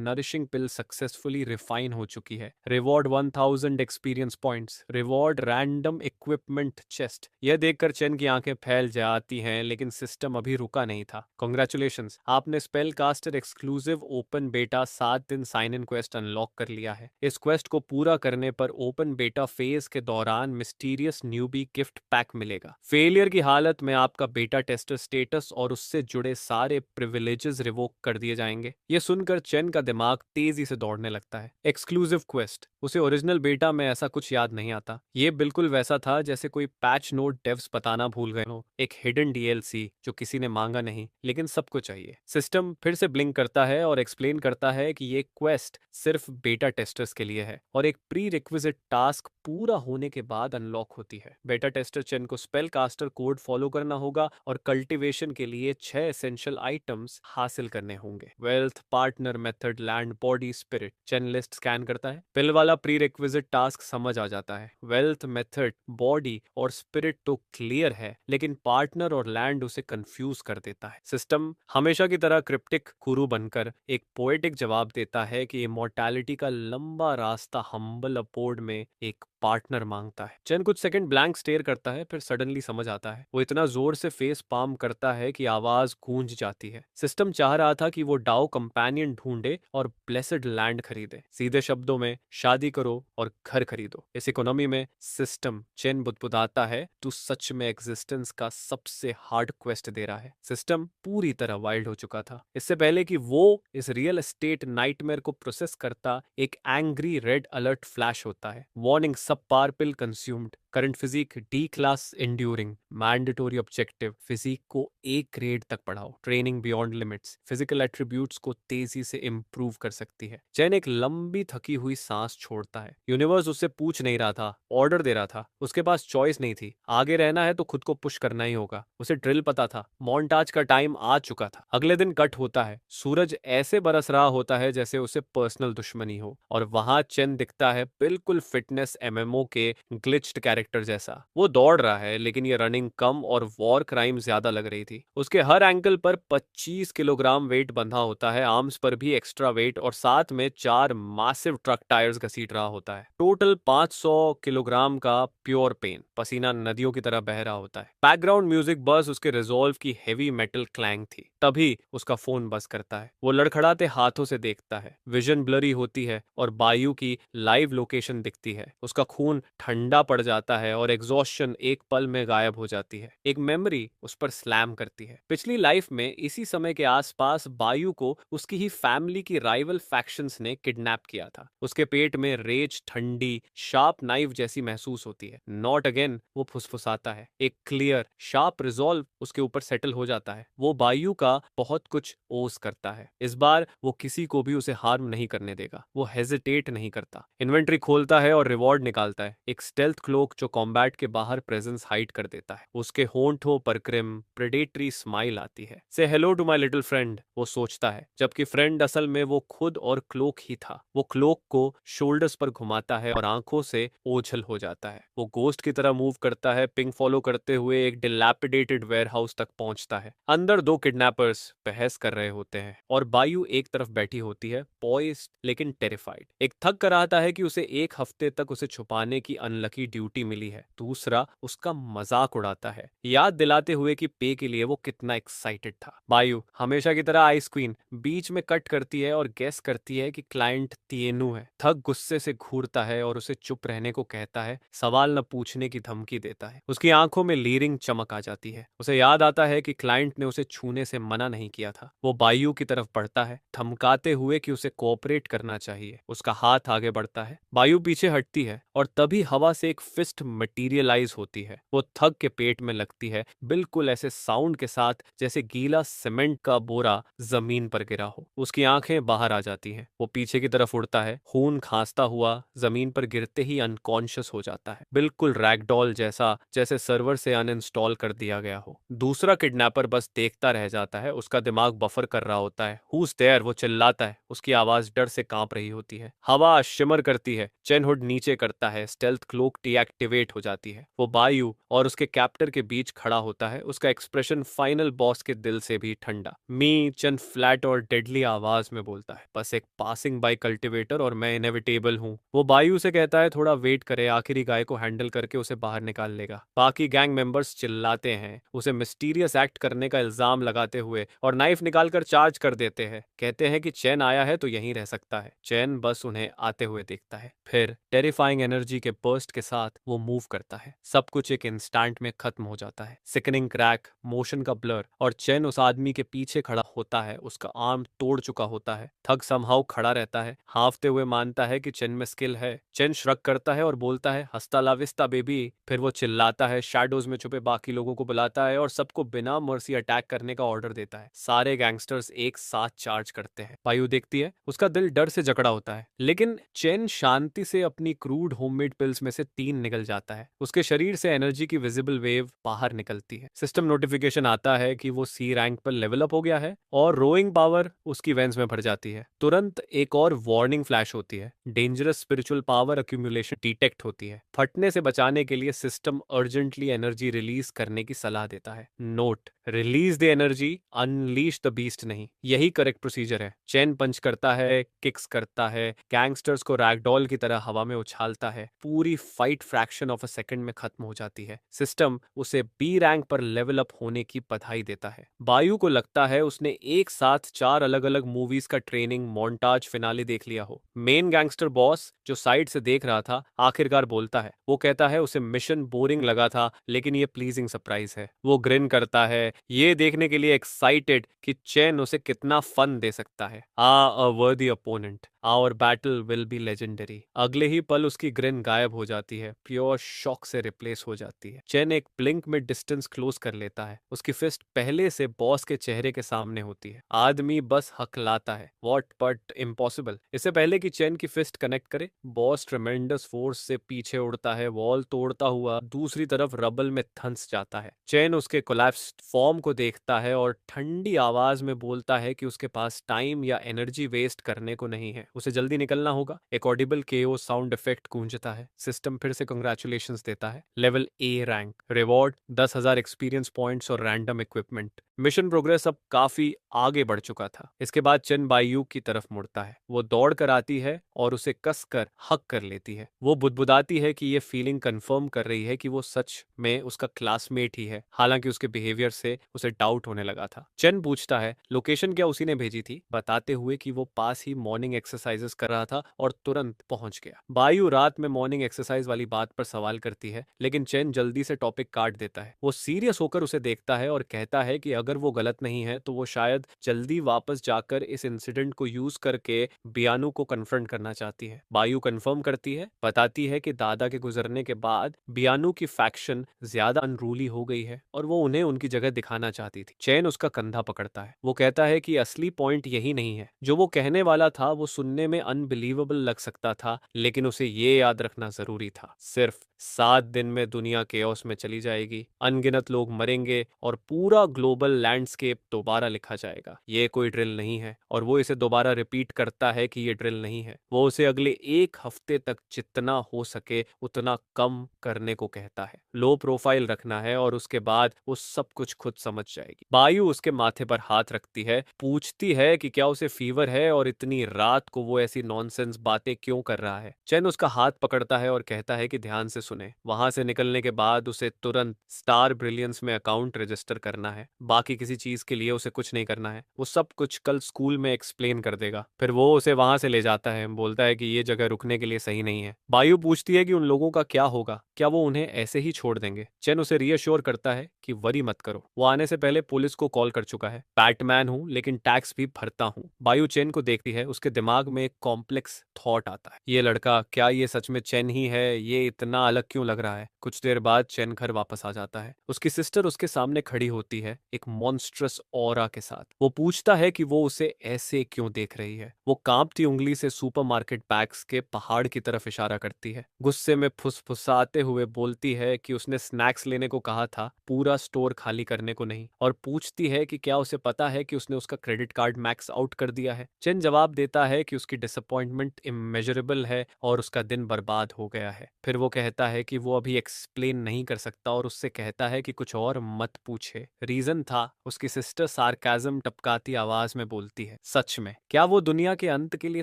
nourishing pill successfully refine हो चुकी है। Reward 1000 experience points. Reward random equipment chest. यह देखकर चेन की आंखें फैल जाती हैं, लेकिन सिस्टम अभी रुका नहीं था। कॉन्ग्रेचुलेशंस, आपने स्पेल कास्टर एक्सक्लूसिव ओपन बेटा 7 दिन साइन इन क्वेस्ट अनलॉक कर लिया है। इस क्वेस्ट को पूरा करने पर ओपन बेटा फेज के दौरान मिस्टीरियस न्यूबी गिफ्ट पैक मिलेगा। फेलियर की हालत में आपका बेटा टेस्टर स्टेटस और उससे जुड़े सारे प्रिविलेजेस रिवोक कर दिए जाएंगे। यह सुनकर चेन का दिमाग तेजी से दौड़ने लगता है। Exclusive quest. उसे ओरिजिनल बेटा में ऐसा कुछ याद नहीं आता। ये बिल्कुल वैसा था जैसे कोई पैच नोट डेव्स बताना भूल गए हो, एक हिडन डीएलसी जो किसी ने मांगा नहीं लेकिन सबको चाहिए। सिस्टम फिर से ब्लिंक करता है और एक्सप्लेन करता है कि ये क्वेस्ट सिर्फ बेटा टेस्टर्स के लिए है, और एक प्री रिक्विजिट टास्क पूरा होने के बाद अनलॉक होती है। बेटा टेस्टर चेन को स्पेल कास्टर कोड फॉलो करना होगा, और कल्टीवेशन के लिए 6 एसेंशियल आइटम्स हासिल करने होंगे। Wealth, partner, method, land, body, spirit. Chain list scan करता है। पिल वाला प्री रिक्विजिट टास्क समझ आ जाता है। वेल्थ, मेथड, बॉडी और स्पिरिट तो क्लियर है, लेकिन पार्टनर और लैंड उसे कंफ्यूज कर देता है। सिस्टम हमेशा की तरह क्रिप्टिक कुरु बनकर एक पोएटिक जवाब देता है कि इमोर्टैलिटी का लंबा रास्ता हम्बल अपोर्ड में एक पार्टनर मांगता है। चेन कुछ सेकंड ब्लैंक स्टेयर करता है, फिर सडनली समझ आता है। वो इतना जोर से फेस पाम करता है कि आवाज गूंज जाती है। सिस्टम चाह रहा था कि वो डाओ कंपेनियन ढूंढे और ब्लेसड लैंड खरीदे। सीधे शब्दों में, शादी करो और घर खरीदो। इस इकोनॉमी में सिस्टम। चेन बुदबुदाता है, तू सच में एग्जिस्टेंस का सबसे हार्ड क्वेस्ट दे रहा है। सिस्टम पूरी तरह वाइल्ड हो चुका था। इससे पहले कि वो इस रियल एस्टेट नाइटमेयर को प्रोसेस करता, एक एंग्री रेड अलर्ट फ्लैश होता है। Warning, subpar pill consumed, current physique D class enduring, mandatory objective, physique को एक ग्रेड तक बढ़ाओ, training beyond limits, physical attributes को तेजी से इंप्रूव कर सकती है। चैन एक लंबी थकी हुई सांस छोड़ता है। यूनिवर्स उससे पूछ नहीं रहा था, ऑर्डर दे रहा था। उसके पास चॉइस नहीं थी। आगे रहना है तो खुद को पुश करना ही होगा। उसे ड्रिल पता था, मॉन्टाज का टाइम आ चुका था। अगले दिन कट होता है। सूरज ऐसे बरस रहा होता है जैसे उसे पर्सनल दुश्मनी हो, और वहां चेन दिखता है बिल्कुल फिटनेस एमएमओ के ग्लिच्ड कैरेक्टर जैसा। वो दौड़ रहा है, लेकिन ये रनिंग कम और वॉर क्राइम ज्यादा लग रही थी। उसके हर एंकल पर 25 किलोग्राम वेट बंधा होता है, आर्म्स पर भी एक्स्ट्रा वेट, और साथ में 4 मैसिव ट्रक टायर्स घसीट रहा होता है। टोटल 500 किलोग्राम का प्योर पेन। पसीना नदियों की तरह बह रहा होता है। बैकग्राउंड म्यूजिक बस उसके रिजॉल्व की हेवी मेटल क्लैंग थी। तभी उसका फोन बज करता है। वो लड़खड़ाते हाथों से देखता है। विजन ब्लरी होती है और बायू की लाइव लोकेशन दिखती है। उसका खून ठंडा पड़ जाता जाता है और एग्जॉस्शन एक पल में गायब हो जाती है। एक मेमोरी उस पर स्लैम करती है। पिछली लाइफ में इसी समय के आसपास बायु को उसकी ही फैमिली की राइवल फैक्शंस ने किडनैप किया था। उसके पेट में रेज ठंडी शार्प नाइफ जैसी महसूस होती है। नॉट अगेन, वो फुसफुसाता है। एक क्लियर शार्प रिजॉल्व उसके ऊपर सेटल हो जाता है। वो बायु का बहुत कुछ ओस करता है। इस बार वो किसी को भी उसे हार्म नहीं करने देगा। वो हेजिटेट नहीं करता। इन्वेंट्री खोलता है और रिवॉर्ड निकालता है। एक स्टेल्थ क्लोक जो कॉम्बैट के बाहर प्रेजेंस हाइड कर देता है। उसके होंठों पर क्रिम प्रेडेटरी स्माइल आती है। Say hello to my little friend, वो सोचता है, जबकि फ्रेंड असल में वो खुद और क्लोक ही था। वो क्लोक को शोल्डर्स पर घुमाता है और आंखों से ओझल हो जाता है। वो गोस्ट की तरह मूव करता है, पिंग फॉलो करते हुए एक डिलैपिडेटेड वेयरहाउस तक पहुंचता है। अंदर दो किडनैपर्स बहस कर रहे होते हैं और बायु एक तरफ बैठी होती है, पॉइज्ड लेकिन टेरिफाइड। एक थक कर आता है कि उसे एक हफ्ते तक उसे छुपाने की अनलकी ड्यूटी मिली है। दूसरा उसका मजाक उड़ाता है, याद दिलाते हुए कि पे के लिए वो कितना एक्साइटेड था। बायु हमेशा की तरह आइस क्वीन बीच में कट करती है और गेस करती है कि क्लाइंट तिएनु है। थक गुस्से से घूरता है और उसे चुप रहने को कहता है, सवाल न पूछने की धमकी देता है। उसकी आंखों में लीरिंग चमक आ जाती है। उसे याद आता है कि क्लाइंट ने उसे छूने से मना नहीं किया था। वो बायु की तरफ बढ़ता है, धमकाते हुए कि उसे कोऑपरेट करना चाहिए। उसका हाथ आगे बढ़ता है। बायु पीछे हटती है और तभी हवा से एक फिस्ट मटेरियलाइज होती है। वो थक के पेट में लगती है, बिल्कुल ऐसे साउंड के साथ जैसे गीला सीमेंट का बोरा जमीन पर गिरा हो। उसकी आंखें बाहर आ जाती हैं। वो पीछे की तरफ उड़ता है, खून खांसता हुआ जमीन पर गिरते ही अनकॉन्शियस हो जाता है, बिल्कुल रैगडॉल जैसा, जैसे सर्वर से अनइंस्टॉल कर दिया गया हो। दूसरा किडनैपर बस देखता रह जाता है। उसका दिमाग बफर कर रहा होता है। हुज देयर, वो चिल्लाता है। उसकी आवाज डर से कांप रही होती है। हवा शिमर करती है। चेन हुड नीचे करता है। स्टेल्थ क्लोक डीएक्टिवेट हो जाती है। वो बायु और उसके कैप्टर के बीच खड़ा होता है, उसका एक्सप्रेशन फाइनल बॉस के दिल से भी ठंडा। मी चन फ्लैट और डेडली आवाज में बोलता है, बस एक पासिंग बाय कल्टिवेटर और मैं इनएविटेबल हूँ। वो बायु से कहता है, थोड़ा वेट करे, आखिरी गाय को हैंडल करके उसे बाहर निकाल लेगा। बाकी गैंग मेंबर्स चिल्लाते हैं, उसे मिस्टीरियस एक्ट करने का इल्जाम लगाते हुए, और नाइफ निकालकर चार्ज कर देते हैं। कहते हैं कि चैन आया है तो यहीं रह सकता है। चैन बस उन्हें आते हुए देखता है। फिर टेरिफाइंग एनर्जी के बर्स्ट के साथ वो मूव करता है। सब कुछ एक इंस्टेंट में खत्म हो जाता है। सिकनिंग क्रैक, मोशन का ब्लर, और चैन उस आदमी के पीछे खड़ा होता है। उसका आर्म तोड़ चुका होता है। थग समहाउ खड़ा रहता है, हांफते हुए मानता है कि चैन में स्किल है। चैन श्रग करता है और बोलता है, हस्ता ला विस्ता बेबी। फिर वो चिल्लाता है, शैडोज में छुपे बाकी लोगों को बुलाता है और सबको बिना मर्सी अटैक करने का ऑर्डर देता है। सारे गैंगस्टर्स एक साथ चार्ज करते हैं। बायु देखती है, उसका दिल डर से जकड़ा होता है, लेकिन चैन शांति से अपनी क्रूड होममेड पिल्स में से 3 निकल जाता है। उसके शरीर से एनर्जी की विजिबल वेव बाहर निकलती है। सिस्टम नोटिफिकेशन आता है कि वो सी रैंक पर लेवल अप हो गया है और रोइंग पावर उसकी वेंस में भर जाती है। तुरंत एक और वार्निंग फ्लैश होती है। Dangerous spiritual power accumulation detect होती है। फटने से बचाने के लिए सिस्टम अर्जेंटली एनर्जी रिलीज करने की सलाह देता है। Note, release the energy, unleash the beast नहीं। यही करेक्ट प्रोसीजर है। चैन पंच करता है, किक्स करता है, गैंगस्टर्स को रैगडॉल की तरह हवा में उछालता है। पूरी fight fraction of a second में खत्म हो जाती है। सिस्टम उसे बी रैंक पर लेवल अप होने की बधाई देता है। बायु को लगता है उसने एक साथ 4 अलग अलग मूवीज का ट्रेनिंग मोन्टाज फिनाले देख लिया हो। मेन गैंगस्टर बॉस जो साइड से देख रहा था आखिरकार बोलता है। वो कहता है उसे मिशन बोरिंग लगा था, लेकिन ये प्लीजिंग सरप्राइज है। वो ग्रिन करता है, ये देखने के लिए एक्साइटेड कि चैन उसे कितना फन दे सकता है। A worthy opponent, our battle will be legendary. अगले ही पल उसकी ग्रिन गायब हो जाती है, प्योर शॉक से रिप्लेस हो जाती है। चैन एक ब्लिंक में डिस्टेंस क्लोज कर लेता है। उसकी फिस्ट पहले से बॉस के चेहरे के सामने होती है। आदमी बस हकलाता है, व्हाट, बट इम्पॉसिबल। इससे पहले कि चैन की फिस्ट कनेक्ट करे, बॉस ट्रेमेंडस फोर्स से पीछे उड़ता है, वॉल तोड़ता हुआ दूसरी तरफ रबल में धंस जाता है। चैन उसके कोलैप्स्ड फॉर्म को देखता है और ठंडी आवाज में बोलता है कि उसके पास टाइम या एनर्जी वेस्ट करने को नहीं है, उसे जल्दी निकलना होगा। एक ऑडिबल केओ साउंड इफेक्ट गूंजता है। सिस्टम फिर से कंग्रेचुलेशंस देता है। Level A rank, reward 10,000 experience points और रैंडम इक्विपमेंट। मिशन प्रोग्रेस अब काफी आगे बढ़ चुका था। इसके बाद चेन बायू की तरफ मुड़ता है। वो दौड़ कर आती है और उसे कसकर हक कर लेती है। वो बुदबुदाती है कि ये फीलिंग कंफर्म कर रही है कि वो सच में उसका क्लासमेट ही है, हालांकि उसके बिहेवियर से उसे डाउट होने लगा था। चेन पूछता है लोकेशन क्या उसी ने भेजी थी, बताते हुए कि वो पास ही मॉर्निंग एक्सरसाइजेस कर रहा था और तुरंत पहुंच गया। बायू रात में मॉर्निंग एक्सरसाइज वाली बात पर सवाल करती है, लेकिन चेन जल्दी से टॉपिक काट देता है। वो सीरियस होकर उसे देखता है और कहता है कि अगर वो गलत नहीं है तो वो शायद जल्दी वापस जाकर इस इंसिडेंट को यूज करके बियानू को कन्फ्रंट करना चाहती है। बायू कंफर्म करती है, बताती है कि दादा के गुजरने के बाद बियानू की फैक्शन ज्यादा अनरूली हो गई है और वो उन्हें उनकी जगह दिखाना चाहती थी। चैन उसका कंधा पकड़ता है। वो कहता है कि असली पॉइंट यही नहीं है। जो वो कहने वाला था वो सुनने में अनबिलीवेबल लग सकता था, लेकिन उसे ये याद रखना जरूरी था, सिर्फ 7 दिन में दुनिया केओस में चली जाएगी, अनगिनत लोग मरेंगे और पूरा ग्लोबल लैंडस्केप दोबारा लिखा जाएगा। ये कोई ड्रिल नहीं है। और वो इसे दोबारा रिपीट करता है कि ये ड्रिल नहीं है। वो उसे अगले 1 हफ्ते तक जितना हो सके उतना कम करने को कहता है। लो प्रोफाइल रखना है और उसके बाद वो सब कुछ खुद समझ जाएगी। बायू उसके माथे पर हाथ रखती है, पूछती है कि क्या उसे फीवर है और इतनी रात को वो ऐसी नॉनसेंस बातें क्यों कर रहा है। चैन उसका हाथ पकड़ता है और कहता है कि ध्यान से सुने। वहां से निकलने के बाद उसे तुरंत स्टार ब्रिलियंस में अकाउंट रजिस्टर करना है। बाकी किसी चीज के लिए उसे कुछ नहीं करना है। वो सब कुछ कल स्कूल में एक्सप्लेन कर देगा। फिर वो उसे वहां से ले जाता है, बोलता है कि ये जगह रुकने के लिए सही नहीं है। बायू पूछती है कि उन लोगों का क्या होगा, क्या वो उन्हें ऐसे ही छोड़ देंगे। चेन उसे रीअश्योर करता है कि वरी मत करो, वो आने से पहले पुलिस को कॉल कर चुका है। बैटमैन हूं लेकिन टैक्स भी भरता हूं। बायू चेन को देखती है। उसके दिमाग में एक कॉम्प्लेक्स थॉट आता है, ये लड़का, क्या ये सच में चेन ही है? ये इतना अलग क्यों लग रहा है? कुछ देर बाद चेन घर वापस आ जाता है। उसकी सिस्टर उसके सामने खड़ी होती है, एक मॉन्स्ट्रस ऑरा के साथ। वो पूछता है कि वो उसे ऐसे क्यों देख रही है। वो कांपती उंगली से सुपरमार्केट बैग्स के पहाड़ की तरफ इशारा करती है। गुस्से में फुसफुसाते हुए बोलती है कि उसने स्नैक्स लेने को कहा था, पूरा स्टोर खाली करने को नहीं। और पूछती है कि क्या उसे पता है कि उसने उसका क्रेडिट कार्ड मैक्स आउट कर दिया है। चेन जवाब देता है कि उसकी डिसअपॉइंटमेंट इमेजरेबल है और उसका दिन बर्बाद हो गया है। फिर वो कहता है कि वो अभी एक्सप्लेन नहीं कर सकता और उससे कहता है कि कुछ और मत पूछे। रीजन था, उसकी सिस्टर सार्काज्म टपकाती आवाज में बोलती है, सच में क्या वो दुनिया के अंत के लिए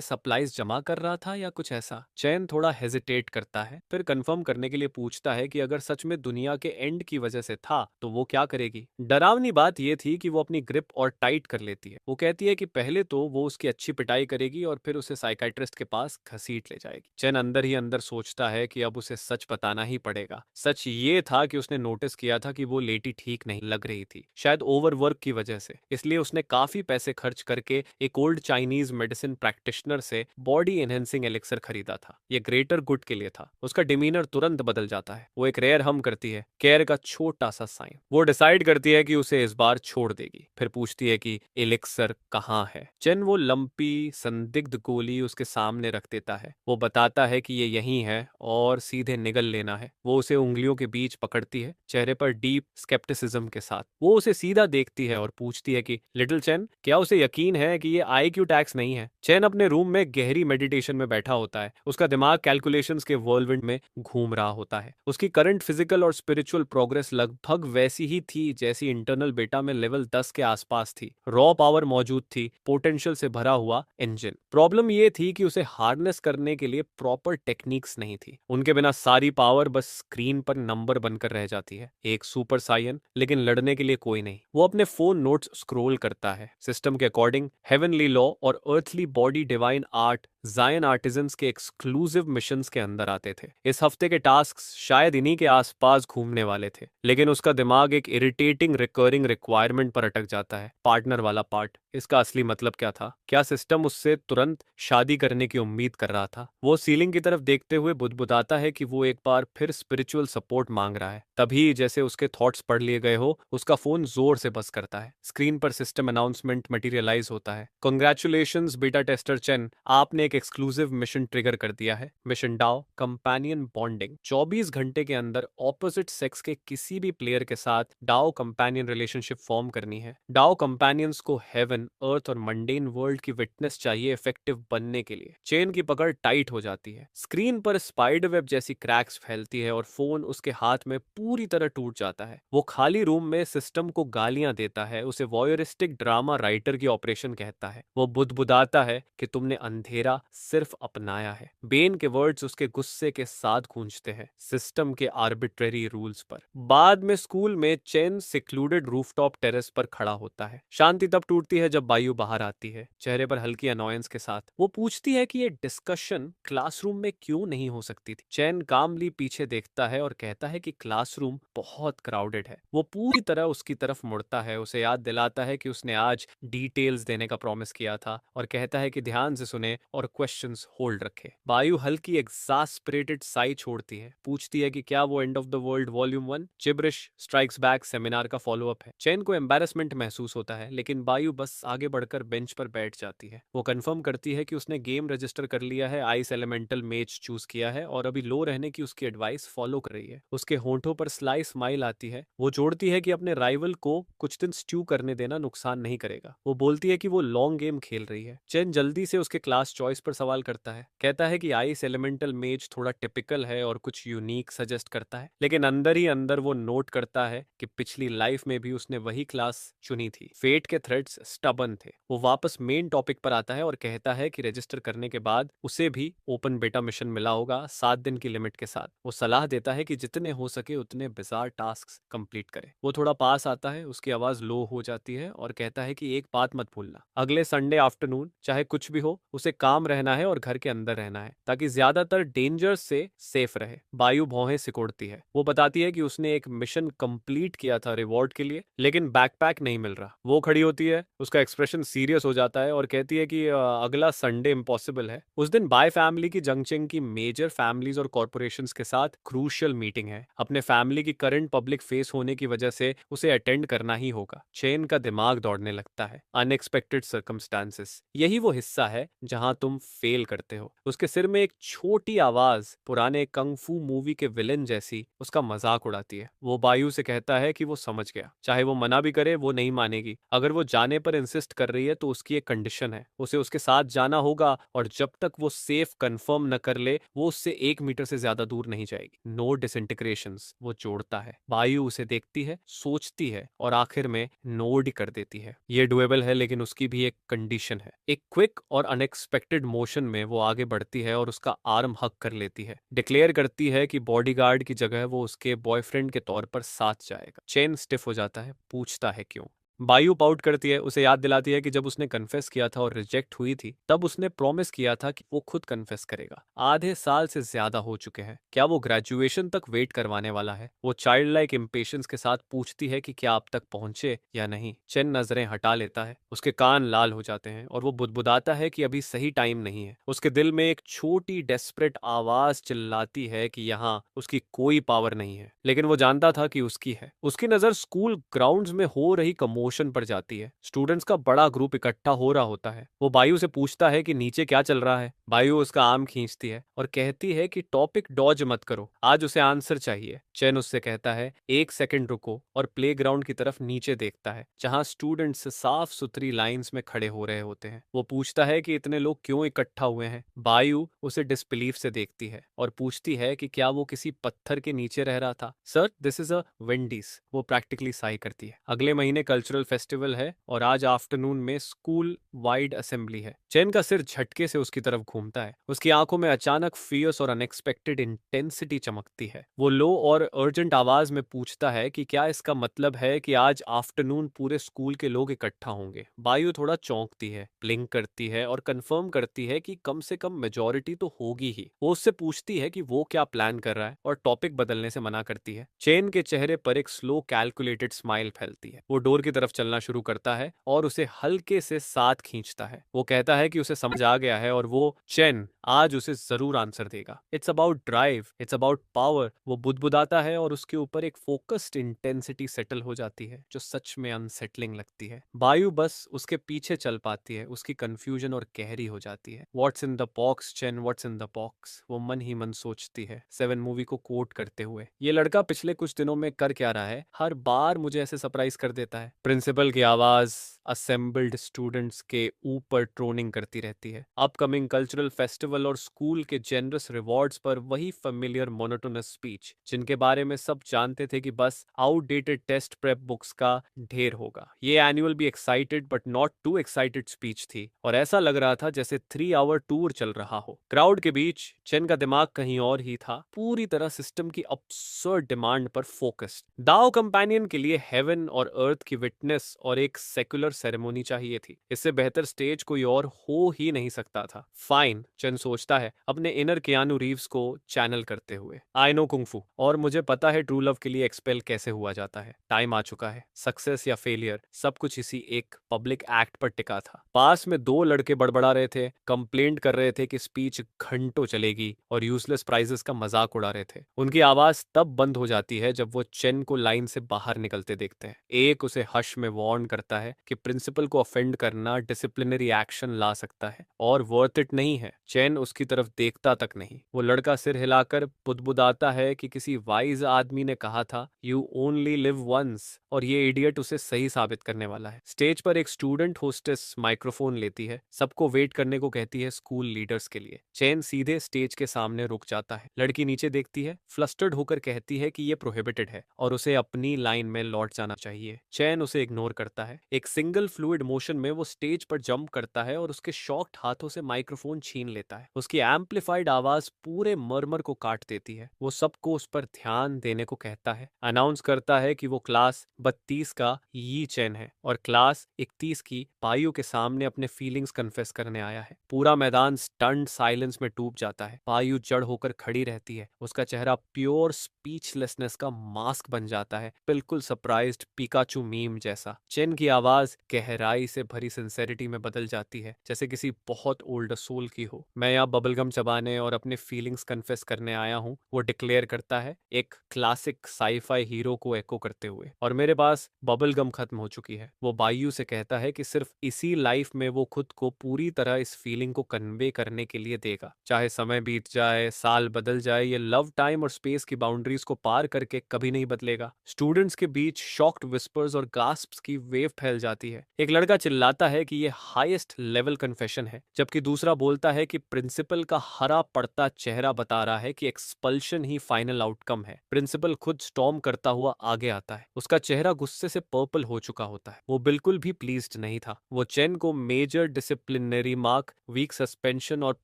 सप्लाईज जमा कर रहा था या कुछ ऐसा। चैन थोड़ा हेजिटेट करता है, फिर कंफर्म करने के लिए पूछता है कि अगर सच में दुनिया के एंड की वजह से था तो वो क्या करेगी। डरावनी बात यह थी कि वो अपनी ग्रिप और टाइट कर लेती है। वो कहती है कि पहले तो वो उसकी अच्छी पिटाई करेगी और फिर उसे साइकाइट्रिस्ट के पास घसीट ले जाएगी। चैन अंदर ही अंदर सोचता है कि अब उसे सच बताना ही पड़ेगा। सच ये था कि उसने नोटिस किया था कि वो लेटी ठीक नहीं लग रही थी, शायद ओवरवर्क की वजह से। इसलिए उसने काफी पैसे खर्च करके एक ओल्ड चाइनीज मेडिसिन प्रैक्टिशनर से बॉडी एनहेंसिंग एलिक्सर खरीदा था। ये ग्रेटर गुड के लिए था। उसका डिमीनर तुरंत बदल जाता है। वो एक रेयर हम करती है, केयर का छोटा सा साइन। वो डिसाइड करती है कि उसे इस बार छोड़ देगी। फिर पूछती है कि एलिक्सर कहाँ है। चेन वो लंपी संदिग्ध गोली उसके सामने रख देता है। वो बताता है कि ये यहीं है और सीधे निगल लेना है। वो उसे उंगलियों के बीच पकड़ती है, चेहरे पर डीप स्केप्टिसिज्म के साथ। वो उसे सीधा देखती है और पूछती है कि लिटिल चेन, क्या उसे यकीन है कि ये आईक्यू टैक्स नहीं है। चेन अपने रूम में गहरी मेडिटेशन में बैठा होता है। उसका दिमाग कैलकुलेशंस के वर्ल्डविंड में घूम रहा होता है। उसकी करंट फिजिकल और स्पिरिचुअल प्रोग्रेस लगभग वैसी ही थी जैसी इंटरनल बेटा में लेवल 10 के आसपास थी। रॉ पावर मौजूद थी, पोटेंशियल से भरा हुआ इंजन। प्रॉब्लम ये थी कि उसे हार्नेस करने के लिए प्रॉपर टेक्निक्स नहीं थी। उनके बिना सारी पावर बस स्क्रीन पर नंबर बनकर रह जाती है, एक सुपर साइयन, लेकिन लड़ने के लिए कोई नहीं। वो अपने फोन नोट्स स्क्रॉल करता है। सिस्टम के अकॉर्डिंग हेवनली लॉ और अर्थली बॉडी डिवाइन आर्ट जायन आर्टिजन्स के एक्सक्लूसिव मिशंस के अंदर आते थे। इस हफ्ते के टास्क्स शायद इन्हीं के आसपास घूमने वाले थे, लेकिन उसका दिमाग एक इरिटेटिंग रिकरिंग रिक्वायरमेंट पर अटक जाता है, पार्टनर वाला पार्ट। इसका असली मतलब क्या था? क्या सिस्टम उससे तुरंत शादी करने की उम्मीद कर रहा था? वो सीलिंग की तरफ देखते हुए बुदबुदाता है कि वो एक बार फिर स्पिरिचुअल सपोर्ट मांग रहा है। तभी जैसे उसके थॉट्स पढ़ लिए गए हो, उसका फोन जोर से बस करता है। स्क्रीन पर सिस्टम अनाउंसमेंट मटेरियलाइज होता है। कांग्रेचुलेशंस बीटा टेस्टर चेन, आपने एक एक एक्सक्लूसिव मिशन ट्रिगर कर दिया है, मिशन डाओ कंपेनियन बॉन्डिंग। 24 घंटे के अंदर ऑपोजिट सेक्स के किसी भी प्लेयर के साथ डाओ कंपेनियन रिलेशनशिप फॉर्म करनी है। डाओ कंपेनियंस को हेवन, अर्थ और मंडेन वर्ल्ड की विटनेस चाहिए इफेक्टिव बनने के लिए। चेन की पकड़ टाइट हो जाती है, स्क्रीन पर स्पाइडर वेब जैसी क्रैक्स फैलती है और फोन उसके हाथ में पूरी तरह टूट जाता है। वो खाली रूम में सिस्टम को गालियां देता है, उसे वॉयरिस्टिक ड्रामा राइटर की ऑपरेशन कहता है। वो बुदबुदाता है कि तुमने अंधेरा सिर्फ अपनाया है। बेन के वर्ड्स उसके गुस्से के साथ गूंजते हैं, सिस्टम के आर्बिट्रेरी रूल्स पर। बाद में स्कूल में चेन सिक्लूडेड रूफटॉप टेरेस पर खड़ा होता है। शांति तब टूटती है जब बायु बाहर आती है, चेहरे पर हल्की अनोयंस के साथ। वो पूछती है कि ये डिस्कशन क्लासरूम में क्यों नहीं हो सकती थी। चैन कामली पीछे देखता है और कहता है कि क्लासरूम बहुत क्राउडेड है। वो पूरी तरह उसकी तरफ मुड़ता है, उसे याद दिलाता है कि उसने आज डिटेल्स देने का प्रॉमिस किया था और कहता है कि ध्यान से सुने और क्वेश्चंस होल्ड रखे। बायु हल्की एग्जास्परेटेड साई छोड़ती है, पूछती है कि क्या वो end of the world volume 1 gibberish strikes back seminar का फॉलोअप है। चैन को एम्बैरेसमेंट महसूस होता है, लेकिन बायु बस आगे बढ़कर बेंच पर बैठ जाती है। वो कंफर्म करती है कि उसने गेम रजिस्टर कर लिया है, आइस एलिमेंटल मेज चूज किया है और अभी लो रहने की उसकी एडवाइस फॉलो कर रही है। उसके होंठों पर स्लाई स्माइल आती है। वो जोड़ती है कि अपने राइवल को कुछ दिन स्ट्यू करने देना नुकसान नहीं करेगा। वो बोलती है कि वो लॉन्ग गेम खेल रही है। चेन जल्दी से उसके क्लास चॉइस पर सवाल करता है, कहता है कि आइस एलिमेंटल मेज थोड़ा टिपिकल है और कुछ यूनिक सजेस्ट करता है, लेकिन अंदर ही अंदर वो नोट करता है कि पिछली लाइफ में भी उसने वही क्लास चुनी थी। फेट के थ्रेड्स स्टबन थे। वो वापस मेन टॉपिक पर आता है और कहता है कि रजिस्टर करने के बाद उसे भी ओपन बेटा मिशन मिला होगा 7 दिन की लिमिट के साथ। वो सलाह देता है कि जितने हो सके उतने बिजार टास्क कंप्लीट करे। वो थोड़ा पास आता है, उसकी आवाज लो हो जाती है और कहता है कि एक बात मत भूलना, अगले संडे आफ्टरनून चाहे कुछ भी हो उसे काम रहना है और घर के अंदर रहना है ताकि ज्यादातर डेंजर से सेफ रहे। बायु भौहें सिकोड़ती है। वो बताती है कि उसने एक मिशन कंप्लीट किया था रिवॉर्ड के लिए, लेकिन बैकपैक नहीं मिल रहा। वो खड़ी होती है, उसका एक्सप्रेशन सीरियस हो जाता है और कहती है कि अगला संडे इम्पॉसिबल है। उस दिन बाय फैमिली की जंक्शन की मेजर फैमिलीज और कॉर्पोरेशंस के साथ क्रूशियल मीटिंग है। अपने फैमिली की करंट पब्लिक फेस होने की वजह से उसे अटेंड करना ही होगा। चेन का दिमाग दौड़ने लगता है। अनएक्सपेक्टेड सर्कमस्टांसेस, यही वो हिस्सा है जहां तुम फेल करते हो। उसके सिर में एक छोटी आवाज पुराने कंग फू मूवी के विलेन जैसी उसका मजाक उड़ाती है। वो बायु से कहता है कि वो समझ गया, चाहे वो मना भी करे वो नहीं मानेगी। अगर वो जाने पर इंसिस्ट कर रही है तो उसकी एक कंडीशन है, उसे उसके साथ जाना होगा और जब तक वो सेफ कंफर्म न कर ले वो उससे 1 मीटर से ज्यादा दूर नहीं जाएगी। नो डिसइंटीग्रेशंस, वो जोड़ता है। बायु उसे देखती है, सोचती है और आखिर में नोड कर देती है। ये डुएबल है, लेकिन उसकी भी एक कंडीशन है। एक क्विक और अनएक्सपेक्टेड मोशन में वो आगे बढ़ती है और उसका आर्म हक कर लेती है। डिक्लेयर करती है कि बॉडीगार्ड की जगह वो उसके बॉयफ्रेंड के तौर पर साथ जाएगा। चेन स्टिफ हो जाता है, पूछता है क्यों। बायु पाउट करती है, उसे याद दिलाती है कि जब उसने कन्फेस किया था और रिजेक्ट हुई थी तब उसने प्रॉमिस किया था कि वो खुद कन्फेस करेगा। आधे साल से ज्यादा हो चुके हैं, क्या वो ग्रेजुएशन तक वेट करवाने वाला है? वो चाइल्ड लाइक इम्पेशंस के साथ पूछती है कि क्या अब तक पहुंचे या नहीं। चेन नजरें हटा लेता है, उसके कान लाल हो जाते हैं और वो बुदबुदाता है कि अभी सही टाइम नहीं है। उसके दिल में एक छोटी डेस्परेट आवाज चिल्लाती है कि यहाँ उसकी कोई पावर नहीं है, लेकिन वो जानता था कि उसकी है। उसकी नजर स्कूल ग्राउंड्स में हो रही कमोशन पर जाती है। स्टूडेंट्स का बड़ा ग्रुप इकट्ठा हो रहा होता है। वो बायु से पूछता है कि नीचे क्या चल रहा है। बायु उसका आर्म खींचती है और कहती है कि टॉपिक डॉज मत करो, आज उसे आंसर चाहिए। चैन उससे कहता है 1 सेकंड रुको और प्लेग्राउंड की तरफ नीचे देखता है जहां स्टूडेंट्स साफ सुथरी लाइंस में खड़े हो रहे होते हैं। वो पूछता है कि इतने लोग क्यों इकट्ठा हुए हैं। बायु उसे डिसबिलीफ से देखती है और पूछती है कि क्या वो किसी पत्थर के नीचे रह रहा था। सर, दिस इज अ वेंडीज, वो प्रैक्टिकली साई करती है। अगले महीने कल्चरल फेस्टिवल है और आज आफ्टरनून में स्कूल वाइड असेंबली है। चैन का सिर झटके से उसकी तरफ घूमता है। उसकी आंखों में अचानक फियर्स और अनएक्सपेक्टेड इंटेंसिटी चमकती है। वो लो और अर्जेंट आवाज में पूछता है कि क्या इसका मतलब है कि आज आफ्टरनून पूरे स्कूल के लोग इकट्ठा होंगे। बायु थोड़ा चौंकती है, ब्लिंक करती है और कंफर्म करती है कि कम से कम मेजोरिटी तो होगी ही। वो उससे पूछती है कि वो क्या प्लान कर रहा है और टॉपिक बदलने से मना करती है। चेन के चेहरे पर एक स्लो कैलकुलेटेड स्माइल फैलती है। वो डोर की तरफ तरफ चलना शुरू करता है और उसे हल्के से साथ खींचता है। वो कहता है कि उसे समझ आ गया है और वो चेन आज उसे जरूर आंसर देगा। It's about drive, it's about power. वो बुदबुदाता है और उसके ऊपर एक फोकस्ड इंटेंसिटी सेटल हो जाती है जो सच में अनसेटलिंग लगती है। बायु बस उसके पीछे चल पाती है, उसकी कंफ्यूजन और गहरी हो जाती है। What's in the box chain, what's in the box, वो मन ही मन सोचती है, सेवन मूवी को कोट करते हुए। ये लड़का पिछले कुछ दिनों में कर क्या रहा है, हर बार मुझे ऐसे सरप्राइज कर देता है। प्रिंसिपल की आवाज असेंबल्ड स्टूडेंट्स के ऊपर ट्रोनिंग करती रहती है। अपकमिंग कल्चरल फेस्टिवल और स्कूल के जेनरस रिवॉर्ड्स पर वही फेमिलियर मोनोटोनस स्पीच जिनके बारे में सब जानते थे कि बस आउटडेटेड टेस्ट प्रेप बुक्स का ढेर होगा। ये एनुअल भी excited but not to excited speech थी और ऐसा लग रहा था जैसे 3 आवर टूर चल रहा हो। क्राउड के बीच चेन का दिमाग कहीं और ही था, पूरी तरह सिस्टम की अब्सर्ड डिमांड पर फोकस्ड। दाओ कंपेनियन के लिए हेवन और अर्थ की विटनेस और एक सेकुलर सेरेमोनी चाहिए थी। इससे बेहतर स्टेज कोई और हो ही नहीं सकता था। फाइन, चेन सोचता है अपने इनर कियानू रीव्स को चैनल करते हुए। आई नो कुंफू और मुझे पता है ट्रू लव के लिए एक्सपेल कैसे हुआ जाता है। टाइम आ चुका है। सक्सेस या फेलियर सब कुछ इसी एक पब्लिक एक्ट पर टिका था। पास में दो लड़के बड़बड़ा रहे थे, कंप्लेंट कर रहे थे कि स्पीच घंटों चलेगी और यूजलेस प्राइजेस का मजाक उड़ा रहे थे। उनकी आवाज तब बंद हो जाती है जब वो चेन को लाइन से बाहर निकलते देखते हैं। एक उसे हश में वार्न करता है कि प्रिंसिपल को ऑफेंड करना डिसिप्लिनरी एक्शन ला सकता है और वर्थ इट नहीं है। चेन उसकी तरफ देखता तक नहीं। वो लड़का सिर हिलाकर बुदबुदाता है कि किसी वाइज आदमी ने कहा था यू ओनली लिव वंस, और ये इडियट उसे सही साबित करने वाला है। स्टेज पर एक स्टूडेंट होस्टेस माइक्रोफोन लेती है, सबको वेट करने को कहती है स्कूल लीडर्स के लिए। चेन सीधे स्टेज के सामने रुक जाता है। लड़की नीचे देखती है, फ्लस्टर्ड होकर कहती है कि ये प्रोहिबिटेड है और उसे अपनी लाइन में लौट जाना चाहिए। चैन उसे इग्नोर करता है। एक सिंगल फ्लूइड मोशन में वो स्टेज पर जंप करता है और उसके शॉक्ड हाथों से माइक्रोफोन छीन लेता है। उसकी एम्पलीफाइड आवाज पूरे मरमर को काट देती है। वो सबको उस पर ध्यान देने को कहता है, अनाउंस करता है कि वो क्लास 32 का यी चैन है और क्लास 31 की पायु के सामने अपने फीलिंग्स कन्फेस करने आया है। पूरा मैदान स्टन्ड साइलेंस में डूब जाता है। पायु जड़ होकर खड़ी रहती है। उसका चेहरा प्योर स्पीचलेसनेस का मास्क बन जाता है, बिल्कुल सरप्राइज्ड पिकाचू मीम जैसा। चेन की आवाज गहराई से भरी सिंसेरिटी में बदल जाती है, जैसे किसी बहुत ओल्ड सोल की हो। मैं यहाँ बबलगम चबाने और अपने फीलिंग्स कन्फेस करने आया हूँ, वो डिक्लेयर करता है, एक क्लासिक साईफाई हीरो को एको करते हुए। और मेरे पास बबलगम खत्म हो चुकी है। वो बायू से कहता है कि सिर्फ इसी लाइफ में वो खुद को पूरी तरह इस फीलिंग को कन्वे करने के लिए देगा। चाहे समय बीत जाए, साल बदल जाए, ये लव, टाइम और स्पेस की बाउंड्रीज को पार करके कभी नहीं बदलेगा। स्टूडेंट्स के बीच शॉक्ड विस्पर्स और गास्प्स की वेव फैल जाती है। एक लड़का चिल्लाता है कि ये हाईएस्ट लेवल कन्फेशन है, जबकि दूसरा बोलता है कि प्रिंसिपल का हरा पड़ता चेहरा बता रहा है कि एक्सपल्शन ही फाइनल आउटकम है। प्रिंसिपल खुद स्टॉर्म करता हुआ आगे आता है। उसका चेहरा गुस्से से पर्पल हो चुका होता है। वो बिल्कुल भी प्लीज्ड नहीं था। वो चेन को major disciplinary mark, week suspension और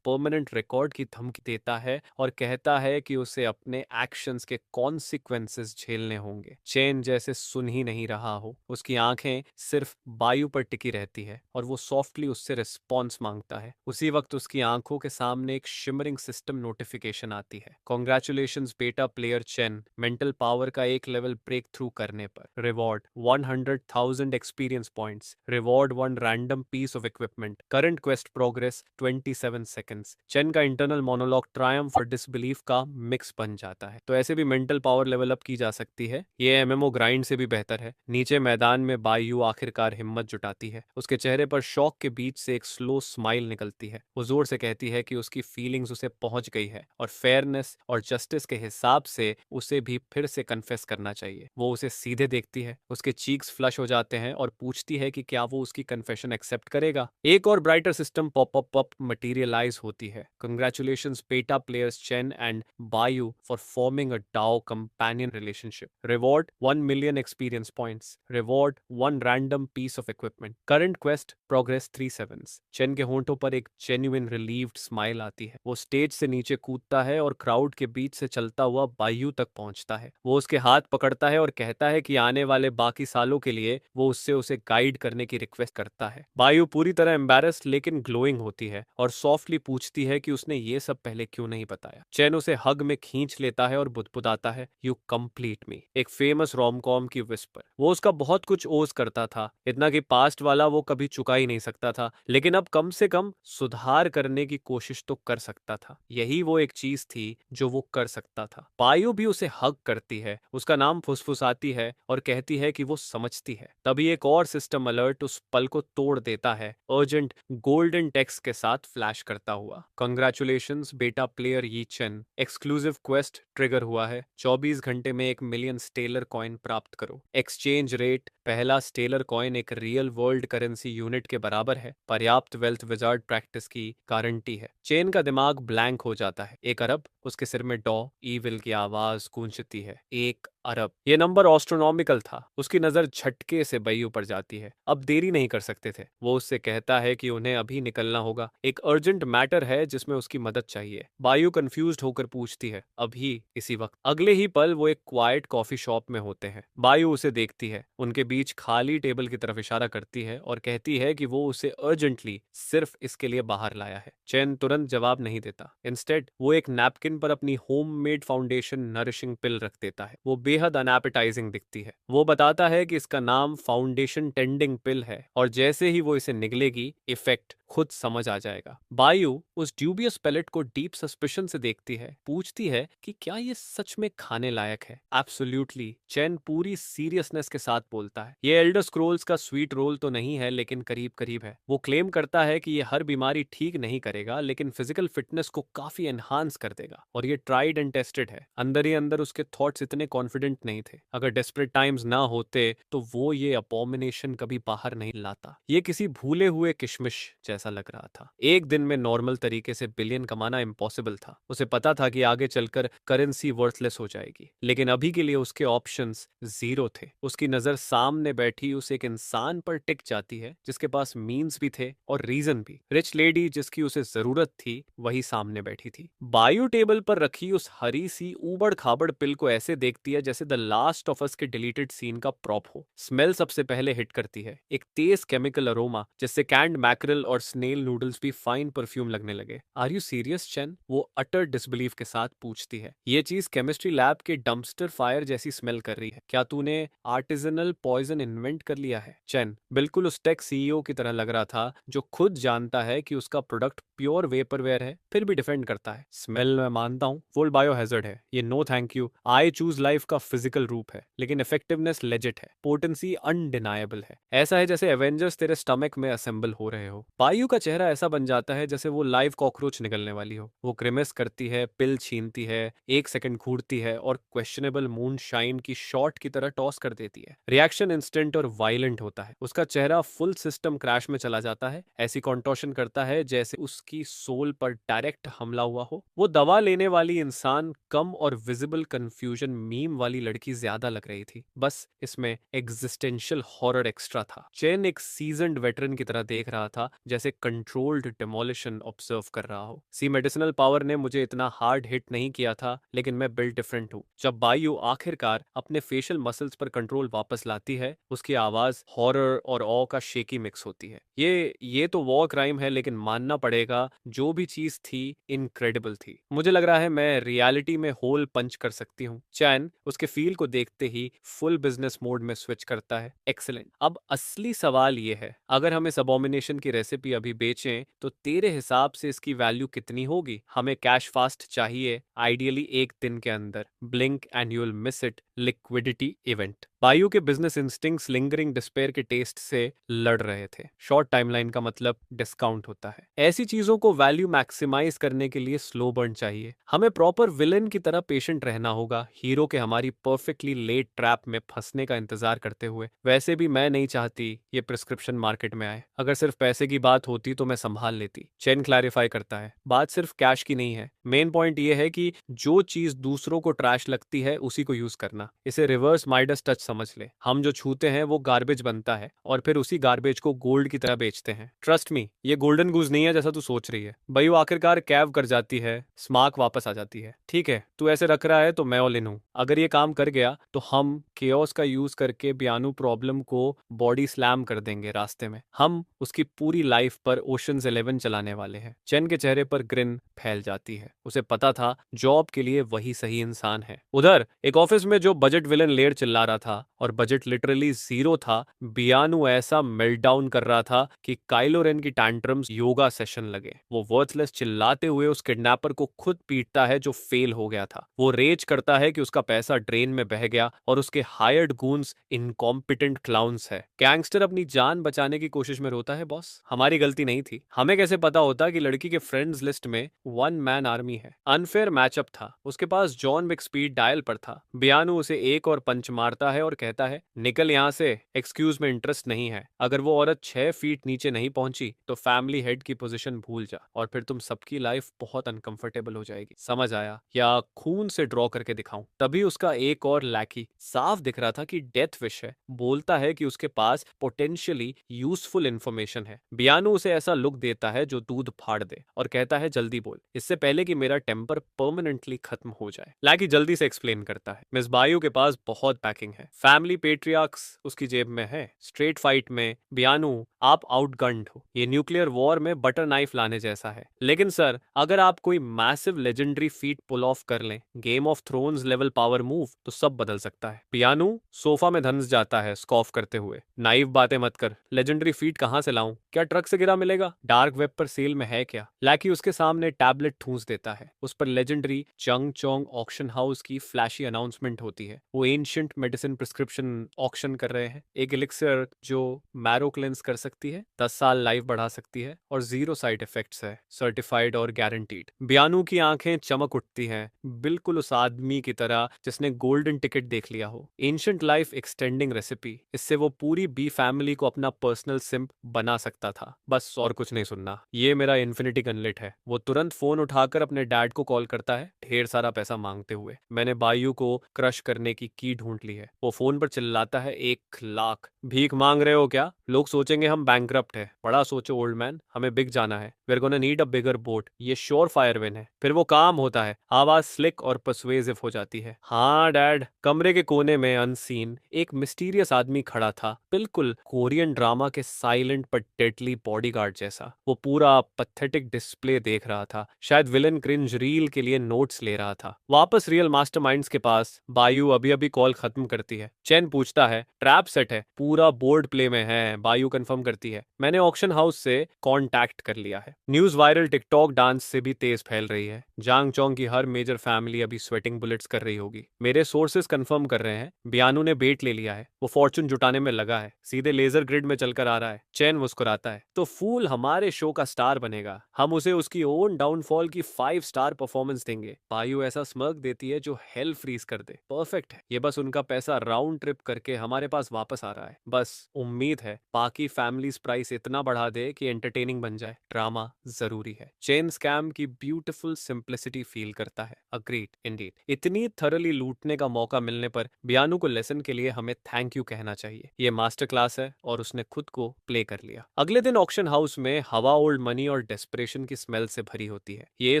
परमानेंट रिकॉर्ड की धमकी देता है और कहता है कि उसे अपने एक्शंस के कॉन्सिक्वेंसेस झेलने होंगे। चेन जैसे सुन ही नहीं रहा हो। उसकी आंखें सिर्फ बायु पर टिकी रहती है और वो सॉफ्टली उससे रिस्पॉन्स मांगता है। उसी वक्त उसकी आंखों के सामने एक शिमरिंग सिस्टम नोटिफिकेशन आती है, कॉन्ग्रेचुलेशंस बेटा प्लेयर चेन, मेंटल पावर का एक लेवल ब्रेक थ्रू करने पर। Reward 100,000 experience points. Reward 1 random piece of equipment. Current quest progress 27 seconds. Chen का इंटरनल मोनोलॉग ट्रायम्फ और डिसबिलीफ का मिक्स बन जाता है। तो ऐसे भी मेंटल पावर लेवल अप की जा सकती है। ये एमएमओ ग्राइंड से भी बेहतर है। नीचे मैदान में बायू आखिरकार हिम्मत जुटाती है। उसके चेहरे पर शौक के बीच से एक स्लो स्माइल निकलती है। वो जोर से कहती है कि उसकी फीलिंग्स उसे पहुंच गई है और फेयरनेस और जस्टिस के हिसाब से उसे भी फिर से कन्फेस करना चाहिए। वो उसे सीधे देखती है, उसके चीक्स फ्लश हो जाते हैं और पूछती है कि क्या वो उसकी कन्फेशन एक्सेप्ट करेगा। एक और brighter system pop up up materialise होती है। कंग्रेचुलेशंस बेटा players Chen and Bayu for forming a Dao companion relationship. Reward 1 million experience points. Reward 1 random piece of equipment. Current quest progress 37। Chen के होंठों पर एक जेन्युइन रिलीव्ड स्माइल आती है। वो स्टेज से नीचे कूदता है और क्राउड के बीच से चलता हुआ बायू तक पहुंचता है। वो उसके हाथ पकड़ता है और कहता है कि आने वाले बाकी सालों के लिए वो उससे उसे गाइड करने की रिक्वेस्ट करता है। बायू पूरी तरह एम्बैरेस्ड लेकिन ग्लोइंग होती है और सॉफ्टली पूछती है कि उसने ये सब पहले क्यों नहीं बताया। चैन उसे हग में खींच लेता है और बुदबुदाता है, यू कंप्लीट मी, एक फेमस रोमकॉम की विस्पर। वो उसका बहुत कुछ ओज करता था, इतना कि पास्ट वाला वो कभी चुका ही नहीं सकता था, लेकिन अब कम से कम सुधार करने की कोशिश तो कर सकता था। यही वो एक चीज थी जो वो कर सकता था। पायु भी उसे हग करती है, उसका नाम फुसफुसाती है और कहती है कि वो समझती है। तभी एक और सिस्टम अलर्ट उस पल को तोड़ देता है, अर्जेंट गोल्डन टेक्स्ट के साथ फ्लैश करता हुआ। कंग्रेचुलेशंस बेटा प्लेयर यी चेन, एक्सक्लूसिव क्वेस्ट ट्रिगर हुआ है। 24 घंटे में 1 मिलियन स्टेलर कॉइन प्राप्त करो। एक्सचेंज रेट, पहला स्टेलर कॉइन एक रियल वर्ल्ड करेंसी यूनिट के बराबर है। पर्याप्त वेल्थ विजार्ड प्रैक्टिस की गारंटी है। चेन का दिमाग ब्लैंक हो जाता है। 1 अरब, उसके सिर में डॉ ईविल की आवाज गूंजती है। 1 अरब, ये नंबर ऑस्ट्रोनॉमिकल था। उसकी नजर झटके से बयू पर जाती है। अब देरी नहीं कर सकते थे। वो उससे कहता है कि उन्हें अभी निकलना होगा, एक अर्जेंट मैटर है जिसमें उसकी मदद चाहिए। बायू कंफ्यूज्ड होकर पूछती है, अभी इसी वक्त? अगले ही पल वो एक क्वाइट कॉफी शॉप में होते हैं। बायू उसे देखती है, उनके बीच खाली टेबल की तरफ इशारा करती है और कहती है कि वो उसे अर्जेंटली सिर्फ इसके लिए बाहर लाया है। चैन तुरंत जवाब नहीं देता। इंस्टेड वो एक नैपकिन पर अपनी होममेड फाउंडेशन नरिशिंग पिल रख देता है। वो बेहद अनएपेटाइजिंग दिखती है। वो बताता है कि इसका नाम फाउंडेशन टेंडिंग पिल है और जैसे ही वो इसे निगलेगी, इफेक्ट खुद समझ आ जाएगा। बायू उस ड्यूबियस पैलेट को डीप सस्पिशन से देखती है, पूछती है कि क्या ये सच में खाने लायक है? एब्सोल्युटली, चैन पूरी सीरियसनेस के साथ बोलता है। ये एल्डर स्क्रोल्स का स्वीट रोल तो नहीं है, लेकिन करीब करीब है। वो क्लेम करता है कि ये हर बीमारी ठीक नहीं करेगा, लेकिन फिजिकल फिटनेस को काफी एनहांस कर देगा और ये ट्राइड एंड टेस्टेड है। अंदर ही अंदर उसके थॉट्स इतने कॉन्फिडेंट नहीं थे। अगर डेस्परेट टाइम्स ना होते तो वो ये अपोमिनेशन कभी बाहर नहीं लाता। ये किसी भूले हुए किशमिश जैसा लग रहा था। एक दिन में नॉर्मल तरीके से बिलियन कमाना इम्पॉसिबल था। उसे पता था कि आगे चलकर करेंसी वर्थलेस हो जाएगी, लेकिन अभी के लिए उसके ऑप्शंस जीरो थे। उसकी नजर सामने बैठी उस एक इंसान पर टिक जाती है जिसके पास मीन्स भी थे और रीजन भी। रिच लेडी जिसकी उसे जरूरत थी वही सामने बैठी थी। बायो टेबल पर रखी उस हरी सी ऊबड़ खाबड़ पिल को ऐसे देखती है जैसे द लास्ट ऑफ अस के डिलीटेड सीन का प्रॉप हो। स्मेल सबसे पहले हिट करती है, एक तेज केमिकल अरोमा जिससे कैंड मैकरल और स्नेल नूडल्स भी फाइन परफ्यूम लगने लगे। आर यू सीरियस चैन? वो अटर डिसबिलीफ के साथ पूछती है। ये चीज केमिस्ट्री लैब के डंपस्टर फायर जैसी स्मेल कर रही है। क्या तूने आर्टिजनल पॉइजन इन्वेंट कर लिया है? चैन बिल्कुल उस टेक सीईओ की तरह लग रहा था जो खुद जानता है कि उसका प्रोडक्ट प्योर वेपरवेयर है, फिर भी डिफेंड करता है। स्मेल मैं मानता हूँ, फुल बायो हैजर्ड है, ये no thank you. I choose life का फिजिकल रूप है, लेकिन इफेक्टिवनेस लेजिट है, पोटेंसी अनडिनाएबल है। ऐसा है जैसे एवेंजर्स तेरे स्टमक में असेंबल हो रहे हो। बायू का चेहरा ऐसा बन जाता है जैसे वो लाइव कॉकरोच निकलने वाली हो। वो क्रिमेस करती है, पिल छीनती है, 1 सेकंड घूरती है और क्वेश्चनेबल मून शाइन की शॉट की तरह टॉस कर देती है। रिएक्शन इंस्टेंट और वायलेंट होता है। उसका चेहरा फुल सिस्टम क्रैश में चला जाता है, ऐसी कॉन्टोशन करता है जैसे उसकी सोल पर डायरेक्ट हमला हुआ हो। वो दवा लेने वाली इंसान कम और विजिबल कंफ्यूजन मीम वाली लड़की ज्यादा लग रही थी, बस इसमें एग्जिस्टेंशियल हॉरर एक्स्ट्रा था। चेन एक सीजन्ड वेटरन की तरह देख रहा था, जैसे कंट्रोल्ड डिमोलिशन ऑब्जर्व कर रहा हो। सी मेडिसिनल पावर ने मुझे इतना हार्ड हिट नहीं किया था, लेकिन मैं बिल्ट डिफरेंट हूँ। जब बायू आखिरकार अपने फेशियल मसल्स पर कंट्रोल वापस लाती है, उसकी आवाज हॉरर और ऑ का शेकी मिक्स होती है। ये तो वॉर क्राइम है, लेकिन मानना पड़ेगा जो भी चीज थी इनक्रेडिबल थी। मुझे लग रहा है मैं रियलिटी में होल पंच कर सकती हूँ। चैन उसके फील को देखते ही फुल बिजनेस मोड में स्विच करता है। एक्सीलेंट। अब असली सवाल ये है, अगर हम इस अबोमिनेशन की रेसिपी अभी बेचें तो तेरे हिसाब से इसकी वैल्यू कितनी होगी? हमें कैश फास्ट चाहिए, आइडियली 1 दिन के अंदर। Blink and you will miss it, liquidity event. Bayu के बिजनेस इंस्टिंक्ट्स लिंगरिंग डिस्पेयर के टेस्ट से लड़ रहे थे। शॉर्ट टाइमलाइन का मतलब डिस्काउंट होता है। ऐसी चीजों को वैल्यू मैक्सिमाइज करने के लिए स्लो बर्न चाहिए। हमें प्रॉपर विलेन की तरह पेशेंट रहना होगा, हीरो के हमारी परफेक्टली लेट ट्रैप में फंसने का इंतजार करते हुए। वैसे भी मैं नहीं चाहती ये प्रिस्क्रिप्शन मार्केट में आए। अगर सिर्फ पैसे की बात होती तो मैं संभाल लेती। चेन क्लैरिफाई करता है, बात सिर्फ कैश की नहीं है। मेन पॉइंट ये है कि जो चीज दूसरों को ट्रैश लगती है उसी को यूज करना। इसे रिवर्स माइडस टच समझ ले। हम जो छूते हैं वो गार्बेज बनता है और फिर उसी गार्बेज को गोल्ड की तरह बेचते हैं। ट्रस्ट मी, ये गोल्डन गूज नहीं है जैसा तू सोच रही है। बयू आखिरकार कैव कर जाती है, स्मार्क वापस आ जाती है। ठीक है, तू ऐसे रख रहा है तो मैं ऑल इन हूं। अगर ये काम कर गया तो हम केओस का यूज करके बियानू प्रॉब्लम को बॉडी स्लैम कर देंगे रास्ते में। हम उसकी पूरी लाइफ पर ओशंस 11 चलाने वाले हैं। चेन के चेहरे पर ग्रिन फैल जाती है। उसे पता था जॉब के लिए वही सही इंसान है। उधर एक ऑफिस में जो बजट विलन लेयर चिल्ला रहा था और बजट लिटरली जीरो था, बियानू ऐसा मेल्टडाउन कर रहा था कि काइलो रेन की टैंट्रम्स योगा सेशन लगे। वो वर्थलेस चिल्लाते हुए उस किडनैपर को खुद पीटता है जो फेल हो गया था। वो रेज करता है कि उसका पैसा ड्रेन में बह गया और उसके हायर्ड गूंस इनकॉम्पिटेंट क्लाउन्स है। गैंगस्टर अपनी जान बचाने की कोशिश में रोता है, बॉस हमारी गलती नहीं थी। हमें कैसे पता होता कि लड़की के फ्रेंड्स लिस्ट में वन मैन आर्मी है। अनफेयर मैचअप था। उसके पास जॉन विक स्पीड डायल पर था। बियानू उसे एक और पंच मारता है और कहता है, निकल यहां से, एक्सक्यूज में इंटरेस्ट नहीं है। अगर वो औरत 6 फीट नीचे नहीं पहुंची तो फैमिली हेड की पोजीशन भूल जा और फिर तुम सबकी लाइफ बहुत अनकंफर्टेबल हो जाएगी। समझ आया? या खून से ड्रॉ करके दिखाऊं? तभी उसका एक और लैकी, साफ दिख रहा था कि डेथ विश है, बोलता है कि उसके पास पोटेंशियली यूजफुल इंफॉर्मेशन है। बियानू उसे ऐसा लुक देता है जो दूध फाड़ दे और कहता है, जल्दी बोल, इससे पहले कि मेरा टेम्पर परमानेंटली खत्म हो जाए। लैकी जल्दी से एक्सप्लेन करता है, मिस बायू के पास बहुत पैकिंग है, फैमिली पेट्रियार्क्स उसकी जेब में है। स्ट्रेट फाइट में बियानू आप आउटगन्ड हो। ये न्यूक्लियर वॉर में बटर नाइफ लाने जैसा है। लेकिन सर, अगर आप कोई massive legendary feat pull off कर लें, game of thrones level power move, तो सब बदल सकता है। बियानू सोफा में धंस जाता है स्कॉफ करते हुए। नाइव बातें मत कर, लेजेंडरी फीट कहां से लाऊं? क्या ट्रक से गिरा मिलेगा? डार्क वेब पर सेल में है क्या? लैकी उसके सामने टैबलेट ठूंस देता है। उस पर लेजेंडरी चंग चोंग ऑक्शन हाउस की फ्लैशी अनाउंसमेंट होती है। वो एंशिएंट मेडिसिन प्रिस्क्रिप्शन ऑक्शन कर रहे हैं। एक एलिक्सर जो मैरो क्लेंस कर सकती है, 10 साल लाइफ बढ़ा सकती है और 0 साइड इफेक्ट्स है, सर्टिफाइड और गारंटीड। बियानू की आंखें चमक उठती हैं, बिल्कुल उस आदमी की तरह जिसने गोल्डन टिकट देख लिया हो। एंशिएंट लाइफ एक्सटेंडिंग रेसिपी, इससे वो पूरी बी फैमिली को अपना पर्सनल सिम्प बना सकता था। बस और कुछ नहीं सुनना, ये मेरा इन्फिनिटी गनलेट है। वो तुरंत फोन उठाकर अपने डैड को कॉल करता है, ढेर सारा पैसा मांगते हुए। मैंने बायू को क्रश करने की ढूंढ ली है। वो फोन पर चिल्लाता है, 1 लाख भीख मांग रहे हो क्या? लोग सोचेंगे हम बैंकरप्ट है। बड़ा सोचो ओल्ड मैन, हमें बिग जाना है। We are gonna need a bigger boat. ये श्योर फायर विन है। फिर वो काम होता है। आवाज स्लिक और पर्सुएसिव हो जाती है। हाँ डैड। कमरे के कोने में अनसीन एक मिस्टीरियस आदमी खड़ा था, बिल्कुल कोरियन ड्रामा के साइलेंट बट डेडली बॉडीगार्ड जैसा। वो पूरा पथेटिक डिस्प्ले देख रहा था, शायद विलन क्रिंज रील के लिए नोट्स ले रहा था। वापस रियल मास्टरमाइंड्स के पास बायू अभी अभी कॉल खत्म करती है। चैन पूछता है, ट्रैप सेट है? पूरा बोर्ड प्ले में है, बायू कंफर्म करती है। मैंने ऑक्शन हाउस से कांटेक्ट कर लिया है। न्यूज वायरल टिकटॉक डांस से भी तेज फैल रही है। जांग चोंग की हर मेजर फैमिली अभी स्वेटिंग बुलेट्स कर रही होगी। मेरे सोर्सेस कंफर्म कर रहे हैं बियानू ने बेट ले लिया है। वो फॉर्चून जुटाने में लगा है, सीधे लेजर ग्रिड में चलकर आ रहा है। चैन मुस्कुराता है, तो फूल हमारे शो का स्टार बनेगा। हम उसे उसकी ओन डाउनफॉल की 5 स्टार परफॉर्मेंस देंगे। बायू ऐसा स्मर्क देती है जो हेल फ्रीज कर दे। परफेक्ट है। ये बस उनका पैसा राउंड ट्रिप करके हमारे पास वापस आ रहा है। बस उम्मीद है बाकी फैमिलीज प्राइस इतना बढ़ा दे कि एंटरटेनिंग बन जाए। ड्रामा जरूरी है। चेन स्कैम की ब्यूटीफुल सिंप्लिसिटी फील करता है। Agreed Indeed. इतनी थरली लूटने का मौका मिलने पर बियानू को लेसन के लिए हमें थैंक यू कहना चाहिए। ये मास्टर क्लास है और उसने खुद को प्ले कर लिया। अगले दिन ऑक्शन हाउस में हवा ओल्ड मनी और डेस्परेशन की स्मेल से भरी होती है। ये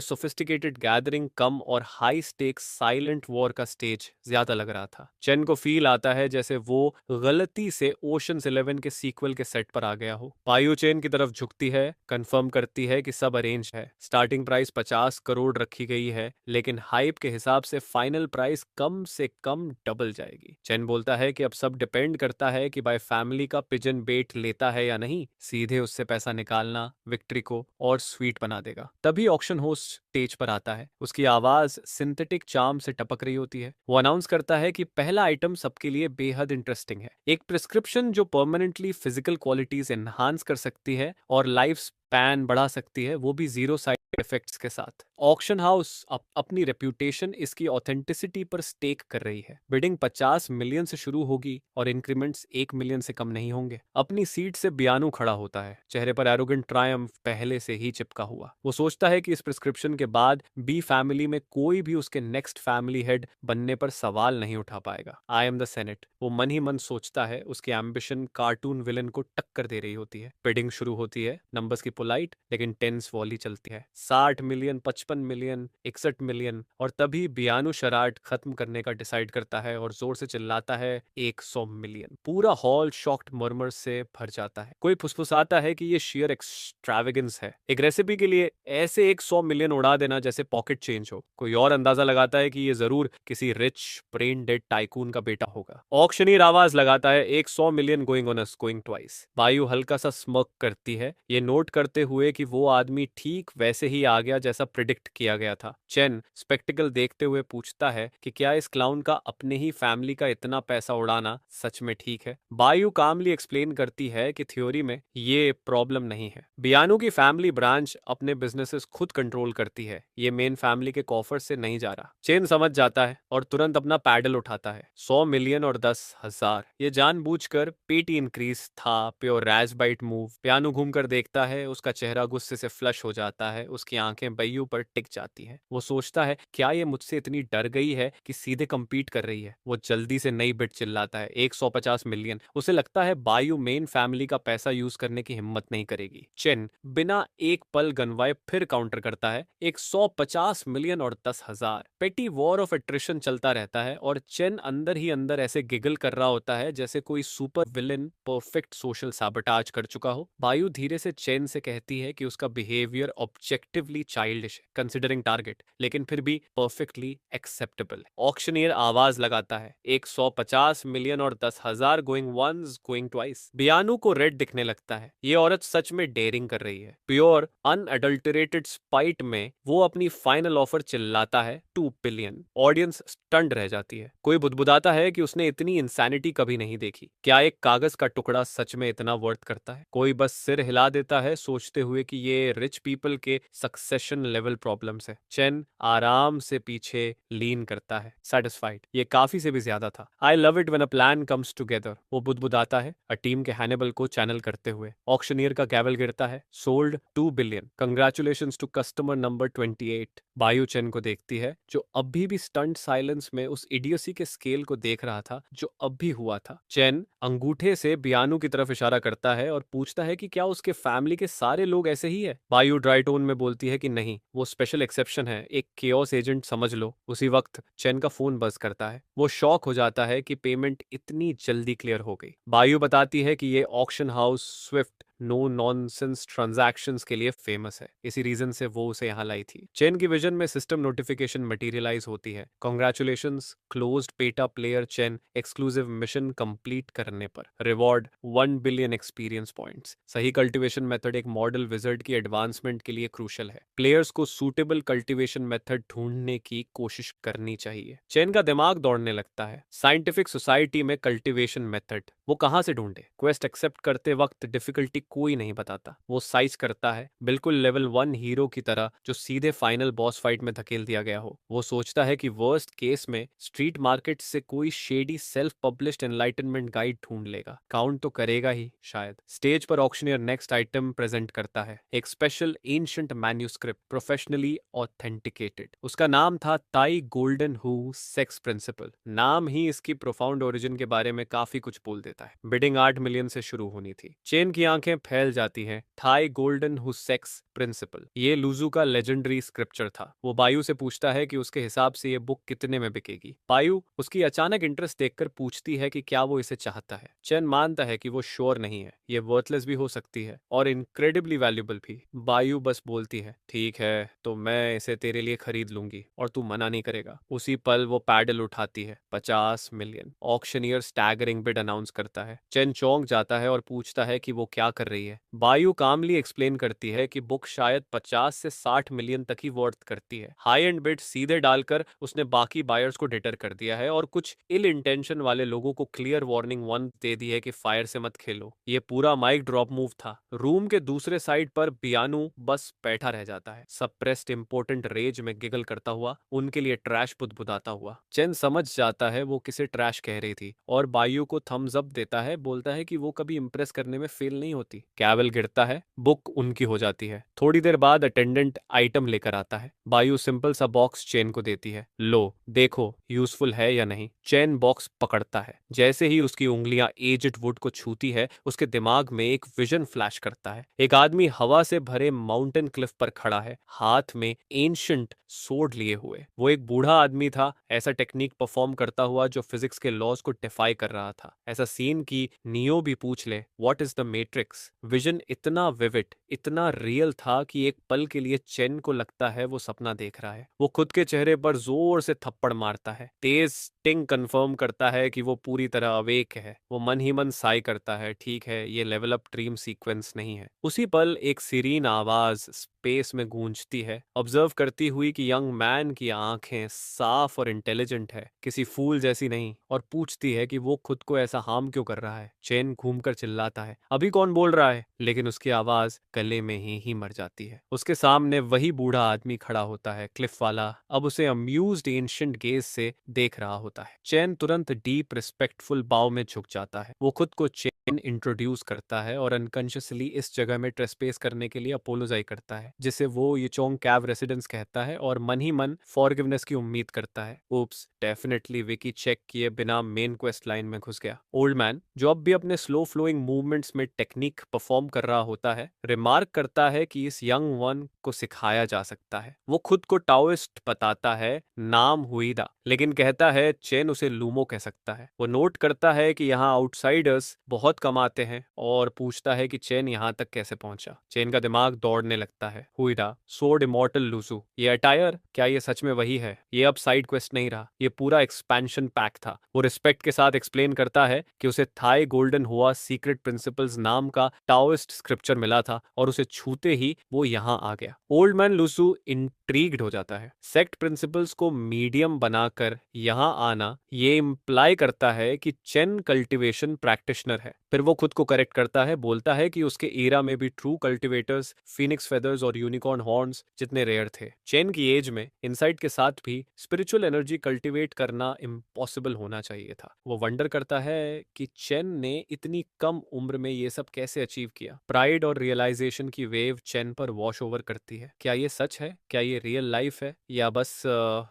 सोफिस्टिकेटेड गैदरिंग कम और हाई स्टेक्स साइलेंट वॉर का स्टेज ज्यादा लग रहा था। चेन को फील आता है जैसे वो गलती से ओशंस 11 के सीक्वल के सेट पर आ गया हो। बायू चेन की तरफ झुकती है, कंफर्म करती है कि सब अरेंज है। स्टार्टिंग प्राइस 50 करोड़ रखी गई है, लेकिन हाइप के हिसाब से फाइनल प्राइस कम से कम डबल जाएगी। चेन बोलता है कि अब सब डिपेंड करता है कि बाय फैमिली का पिजन बेट लेता है या नहीं। सीधे उससे पैसा निकालना विक्ट्री को और स्वीट बना देगा। तभी ऑक्शन होस्ट स्टेज पर आता है। उसकी आवाज सिंथेटिक चार्म से टपक रही होती है। वो अनाउंस करता है कि पहला आइटम सबके लिए बेहद इंटरेस्टिंग है, एक प्रिस्क्रिप्शन जो परमानेंटली फिजिकल क्वालिटीज एनहांस कर सकती है और लाइफ स्पैन बढ़ा सकती है, वो भी 0 साइड इफेक्ट्स के साथ। ऑक्शन हाउस अपनी रेप्यूटेशन इसकी ऑथेंटिसिटी पर स्टेक कर रही है। बिडिंग 50 मिलियन से शुरू होगी और इंक्रीमेंट्स 1 मिलियन से कम नहीं होंगे। अपनी सीट से बियानू खड़ा होता है, चेहरे पर एरोगेंट ट्रायम्फ पहले से ही चिपका हुआ। वो सोचता है कि इस प्रिस्क्रिप्शन के बाद बी फैमिली में कोई भी उसके नेक्स्ट फैमिली हेड बनने पर सवाल नहीं उठा पाएगा। आई एम द सेनेट, वो मन ही मन सोचता है। उसकी एम्बिशन कार्टून विलन को टक्कर दे रही होती है। बिडिंग शुरू होती है, नंबर्स की पोलाइट लेकिन टेंस वॉली चलती है। 60 मिलियन, 55 मिलियन, 61 मिलियन, और तभी बियानू शराट खत्म करने का डिसाइड करता है और जोर से चिल्लाता है 100 मिलियन। पूरा हॉल शॉक्ड मर्मर से भर जाता है। कोई फुसफुसाता है कि ये शेयर एक्सट्रावेगेंस है, एक रेसिपी के लिए ऐसे 100 मिलियन उड़ा देना जैसे पॉकेट चेंज हो। कोई और अंदाजा लगाता है कि ये जरूर किसी रिच ब्रेन डेड टाइकून का बेटा होगा। ऑक्शनीर आवाज लगाता है 100 million going once, going twice. Bayu हल्का सा स्मर्क करती है, ये नोट करते हुए कि वो आदमी ठीक वैसे ही आ गया जैसा प्रिडिक्ट किया गया था। चेन स्पेक्टिकल देखते हुए पूछता है कि क्या इस क्लाउन का अपने ही फैमिली का इतना पैसा उड़ाना सच में ठीक है। बायू कामली एक्सप्लेन करती है कि थ्योरी में ये प्रॉब्लम नहीं है। बियानू की फैमिली ब्रांच अपने बिजनेसेस खुद कंट्रोल करती है, ये मेन फैमिली के कॉफर से नहीं जा रहा। चेन समझ जाता है और तुरंत अपना पैडल उठाता है। 100 मिलियन और 10,000, ये जानबूझकर पेटी इंक्रीज था, प्योर रैज बाइट मूव। पियानो घूमकर देखता है, उसका चेहरा गुस्से से फ्लश हो जाता है, उसकी आंखें बैयू पर टिक जाती हैं। वो सोचता है क्या ये मुझसे इतनी डर गई है कि सीधे compete कर रही है। वो जल्दी से नई बिट चिल्लाता है, 150 मिलियन। उसे लगता है बायू मेन फैमिली का पैसा यूज करने की हिम्मत नहीं करेगी। चेन बिना एक पल गनवाए फिर काउंटर करता है, 150 मिलियन और 10,000। पेटी वॉर ऑफ एट्रिशन चलता रहता है और चेन अंदर ही अंदर ऐसे गिगल कर रहा होता है जैसे कोई super villain perfect social sabotage कर चुका हो। बायू धीरे से चेन से कहती है कि उसका बिहेवियर ऑब्जेक्टिवली चाइल्डिश है कंसिडरिंग टारगेट, लेकिन फिर भी परफेक्टली एक्सेप्टेबल। ऑक्शनियर आवाज लगाता है, 150 मिलियन और 10,000 गोइंग वंस, गोइंग ट्वाइस। बियानू को रेड दिखने लगता है, ये औरत सच में डेयरिंग कर रही है। प्योर अनअडल्टरेटेड स्पाइट में वो अपनी फाइनल ऑफर चिल्लाता है 2 बिलियन। ऑडियंस स्टंड रह जाती है। कोई बुदबुदाता है कि उसने इतनी इंसैनिटी कभी नहीं देखी। क्या एक कागज का टुकड़ा सच में इतना वर्थ करता है? कोई बस सिर हिला देता है, सोचते हुए कि ये रिच पीपल के सक्सेशन लेवल प्रॉब्लम्स है। चेन आराम से पीछे लीन करता है, सेटिस्फाइड, ये काफी से भी ज्यादा था। I love it when a plan comes together, वो बुदबुदाता है, अ टीम के हैनिबल को चैनल करते हुए। ऑक्शनियर का गैवल गिरता है, sold 2 billion, congratulations to customer number 28। Bayu Chen को देखती है, जो अभी भी स्टंट साइलेंस में उस इडियोसी के स्केल को देख रहा था जो अब भी हुआ था। चेन अंगूठे से बियानू की तरफ इशारा करता है और पूछता है कि क्या उसके फैमिली के सारे लोग ऐसे ही है। बायू ड्राई टोन में बोलती है कि नहीं, वो स्पेशल एक्सेप्शन है, एक केओस एजेंट समझ लो। उसी वक्त चेन का फोन बज करता है। वो शॉक हो जाता है कि पेमेंट इतनी जल्दी क्लियर हो गई। बायू बताती है कि ये auction house swift no nonsense transactions के लिए फेमस है, इसी रीजन से वो उसे यहाँ लाई थी। चेन की विजन में सिस्टम नोटिफिकेशन मटेरियलाइज होती है, congratulations closed PETA player chain, exclusive mission complete करने पर रिवॉर्ड 1 बिलियन एक्सपीरियंस पॉइंट्स। सही कल्टीवेशन मेथड एक मॉडल विजर्ड की एडवांसमेंट के लिए क्रूशल है। प्लेयर्स को सूटेबल कल्टीवेशन मेथड ढूंढने की कोशिश करनी चाहिए। चेन का दिमाग दौड़ने लगता है, साइंटिफिक सोसाइटी में कल्टीवेशन मेथड वो कहां से ढूंढे? क्वेस्ट एक्सेप्ट करते वक्त डिफिकल्टी कोई नहीं बताता, वो साइज करता है, बिल्कुल लेवल 1 हीरो की तरह जो सीधे फाइनल बॉस फाइट में धकेल दिया गया हो। वो सोचता है कि वर्स्ट केस में स्ट्रीट मार्केट से कोई shady self published enlightenment guide ढूंढ लेगा, काउंट तो करेगा ही शायद। स्टेज पर ऑक्शनियर नेक्स्ट आइटम प्रेजेंट करता है, एक special ancient manuscript, professionally authenticated. उसका नाम था ताई गोल्डन हु सेक्स प्रिंसिपल। नाम ही इसकी प्रोफाउंड ओरिजिन के बारे में काफी कुछ बोल देता है। बिडिंग 8 मिलियन से शुरू होनी थी। चेन की आंखें फैल जाती हैं। थाई गोल्डन हु सेक्स प्रिंसिपल, ये लुजू का लेजेंडरी स्क्रिप्चर था। वो बायू से पूछता है कि उसके हिसाब से ये बुक कितने में बिकेगी। बायू उसकी अचानक इंटरेस्ट देखकर पूछती है कि क्या वो इसे चाहता है। चेन मानता है कि वो श्योर नहीं है, ये वर्थलेस भी हो सकती है और इनक्रेडिबली वैल्यूबल भी। बायू बस बोलती है, ठीक है तो मैं इसे तेरे लिए खरीद लूंगी और तू मना नहीं करेगा। उसी पल वो पैडल उठाती है, 50 million. Auctioneer staggering bid announce करता करता है। चेन चौंक जाता है और पूछता है कि वो क्या कर रही है। बायू कामली एक्सप्लेन करती है कि बुक शायद 50 से 60 मिलियन तक ही वर्थ करती है। हाई एंड बिड सीधे डालकर उसने बाकी बायर्स को डिटर कर दिया है और कुछ इल इंटेंशन वाले लोगों को क्लियर वार्निंग वन दे दी है कि फायर से मत खेलो। ये पूरा माइक ड्रॉप मूव था। रूम के दूसरे साइड पर बियानू बस बैठा रह जाता है, सप्रेस्ड इंपोर्टेंट रेज में गिगल करता हुआ, उनके लिए ट्रैश बुदबुदाता हुआ। चेन समझ जाता है वो किसे ट्रैश कह रही थी और बायू को थम्स अप देता है, बोलता है कि वो कभी इंप्रेस करने में फेल नहीं होती। कैवल गिरता है, बुक उनकी हो जाती है। थोड़ी देर बाद अटेंडेंट आइटम लेकर आता है। बायू सिंपल सा बॉक्स चेन को देती है। लो देखो यूजफुल है या नहीं। चेन बॉक्स पकड़ता है। जैसे ही उसकी उंगलियां एजेड वुड को छूती है, उसके दिमाग में एक विजन फ्लैश करता है। एक आदमी हवा से भरे माउंटेन क्लिफ पर खड़ा है, हाथ में एंशंट सोर्ड लिए हुए। वो एक बूढ़ा आदमी था, ऐसा टेक्निक परफॉर्म करता हुआ जो फिजिक्स के लॉज को डिफाई कर रहा था। ऐसा सीन की नियो भी पूछ ले what is the matrix. Vision इतना विविड, इतना रियल था कि एक पल के लिए चेन को लगता है वो सपना देख रहा है। वो खुद के चेहरे पर जोर से थप्पड़ मारता है। तेज स्टिंग कंफर्म करता है कि वो पूरी तरह अवेक है। वो मन ही मन साई करता है, ठीक है ये लेवल अप ड्रीम सीक्वेंस नहीं है। उसी पल एक सीरीन आवाज स्पेस में गूंजती है, ऑब्जर्व करती हुई कि यंग मैन की आंखें साफ और इंटेलिजेंट है, किसी फूल जैसी नहीं, और पूछती है कि वो खुद को ऐसा हार्म क्यों कर रहा है। चेन घूमकर चिल्लाता है अभी कौन बोल रहा है, लेकिन उसकी आवाज गले में ही मर जाती है। उसके सामने वही बूढ़ा आदमी खड़ा होता है, क्लिफ वाला, अब उसे अम्यूज्ड एंशिएंट गेज से देख रहा होता है। चेन तुरंत डीप रिस्पेक्टफुल बाव में झुक जाता है। वो खुद को चेन इंट्रोड्यूस करता है और अनकॉन्शियसली इस जगह में ट्रेसपेस करने के लिए अपोलोजाइज करता है, जिसे वो येचोंग कैव रेसिडेंस कहता है और मन ही मन फॉरगिवनेस की उम्मीद करता है। उप्स, डेफिनेटली विकी चेक किए बिना मेन क्वेस्ट लाइन में घुस गया। ओल्ड मैन, जो अब भी अपने स्लो फ्लोइंग मूवमेंट्स में टेक्निक परफॉर्म कर रहा होता है, रिमार्क करता है कि इस यंग वन को सिखाया जा सकता है। वो खुद को टाओइस्ट बताता है, नाम हुईदा, लेकिन कहता है चेन उसे लूमो कह सकता है। वो नोट करता है कि यहाँ आउटसाइडर्स बहुत कम आते हैं और पूछता है कि चेन यहाँ तक कैसे पहुंचा। चेन का दिमाग दौड़ने लगता है। हुईदा, सोर्ड इमॉर्टल लूसू, ये अटायर, क्या ये सच में वही है? ये अब साइड क्वेस्ट नहीं रहा, ये पूरा एक्सपेंशन पैक था। वो रिस्पेक्ट के साथ एक्सप्लेन करता है कि उसे थाई गोल्डन हुआ सीक्रेट प्रिंसिपल्स नाम का टाओइस्ट स्क्रिप्चर मिला था और उसे छूते ही वो यहाँ आ गया। ओल्ड मैन लूसू इंट्रीग्ड हो जाता है। सेक्ट प्रिंसिपल्स को मीडियम बनाकर यहाँ आना ये इम्प्लाई करता है कि चेन कल्टीवेशन प्रैक्टिशनर है। फिर वो खुद को करेक्ट करता है, बोलता है कि उसके एरा में भी ट्रू कल्टीवेटर्स फीनिक्स फेदर्स और यूनिकॉर्न हॉर्न्स जितने रेयर थे। चेन की एज में इनसाइट के साथ भी स्पिरिचुअल एनर्जी कल्टीवेट करना इम्पॉसिबल होना चाहिए था। वो वंडर करता है कि चेन ने इतनी कम उम्र में ये सब कैसे अचीव किया। प्राइड और रियलाइजेशन की वेव चेन पर वॉश ओवर करती है। क्या ये सच है? क्या ये रियल लाइफ है या बस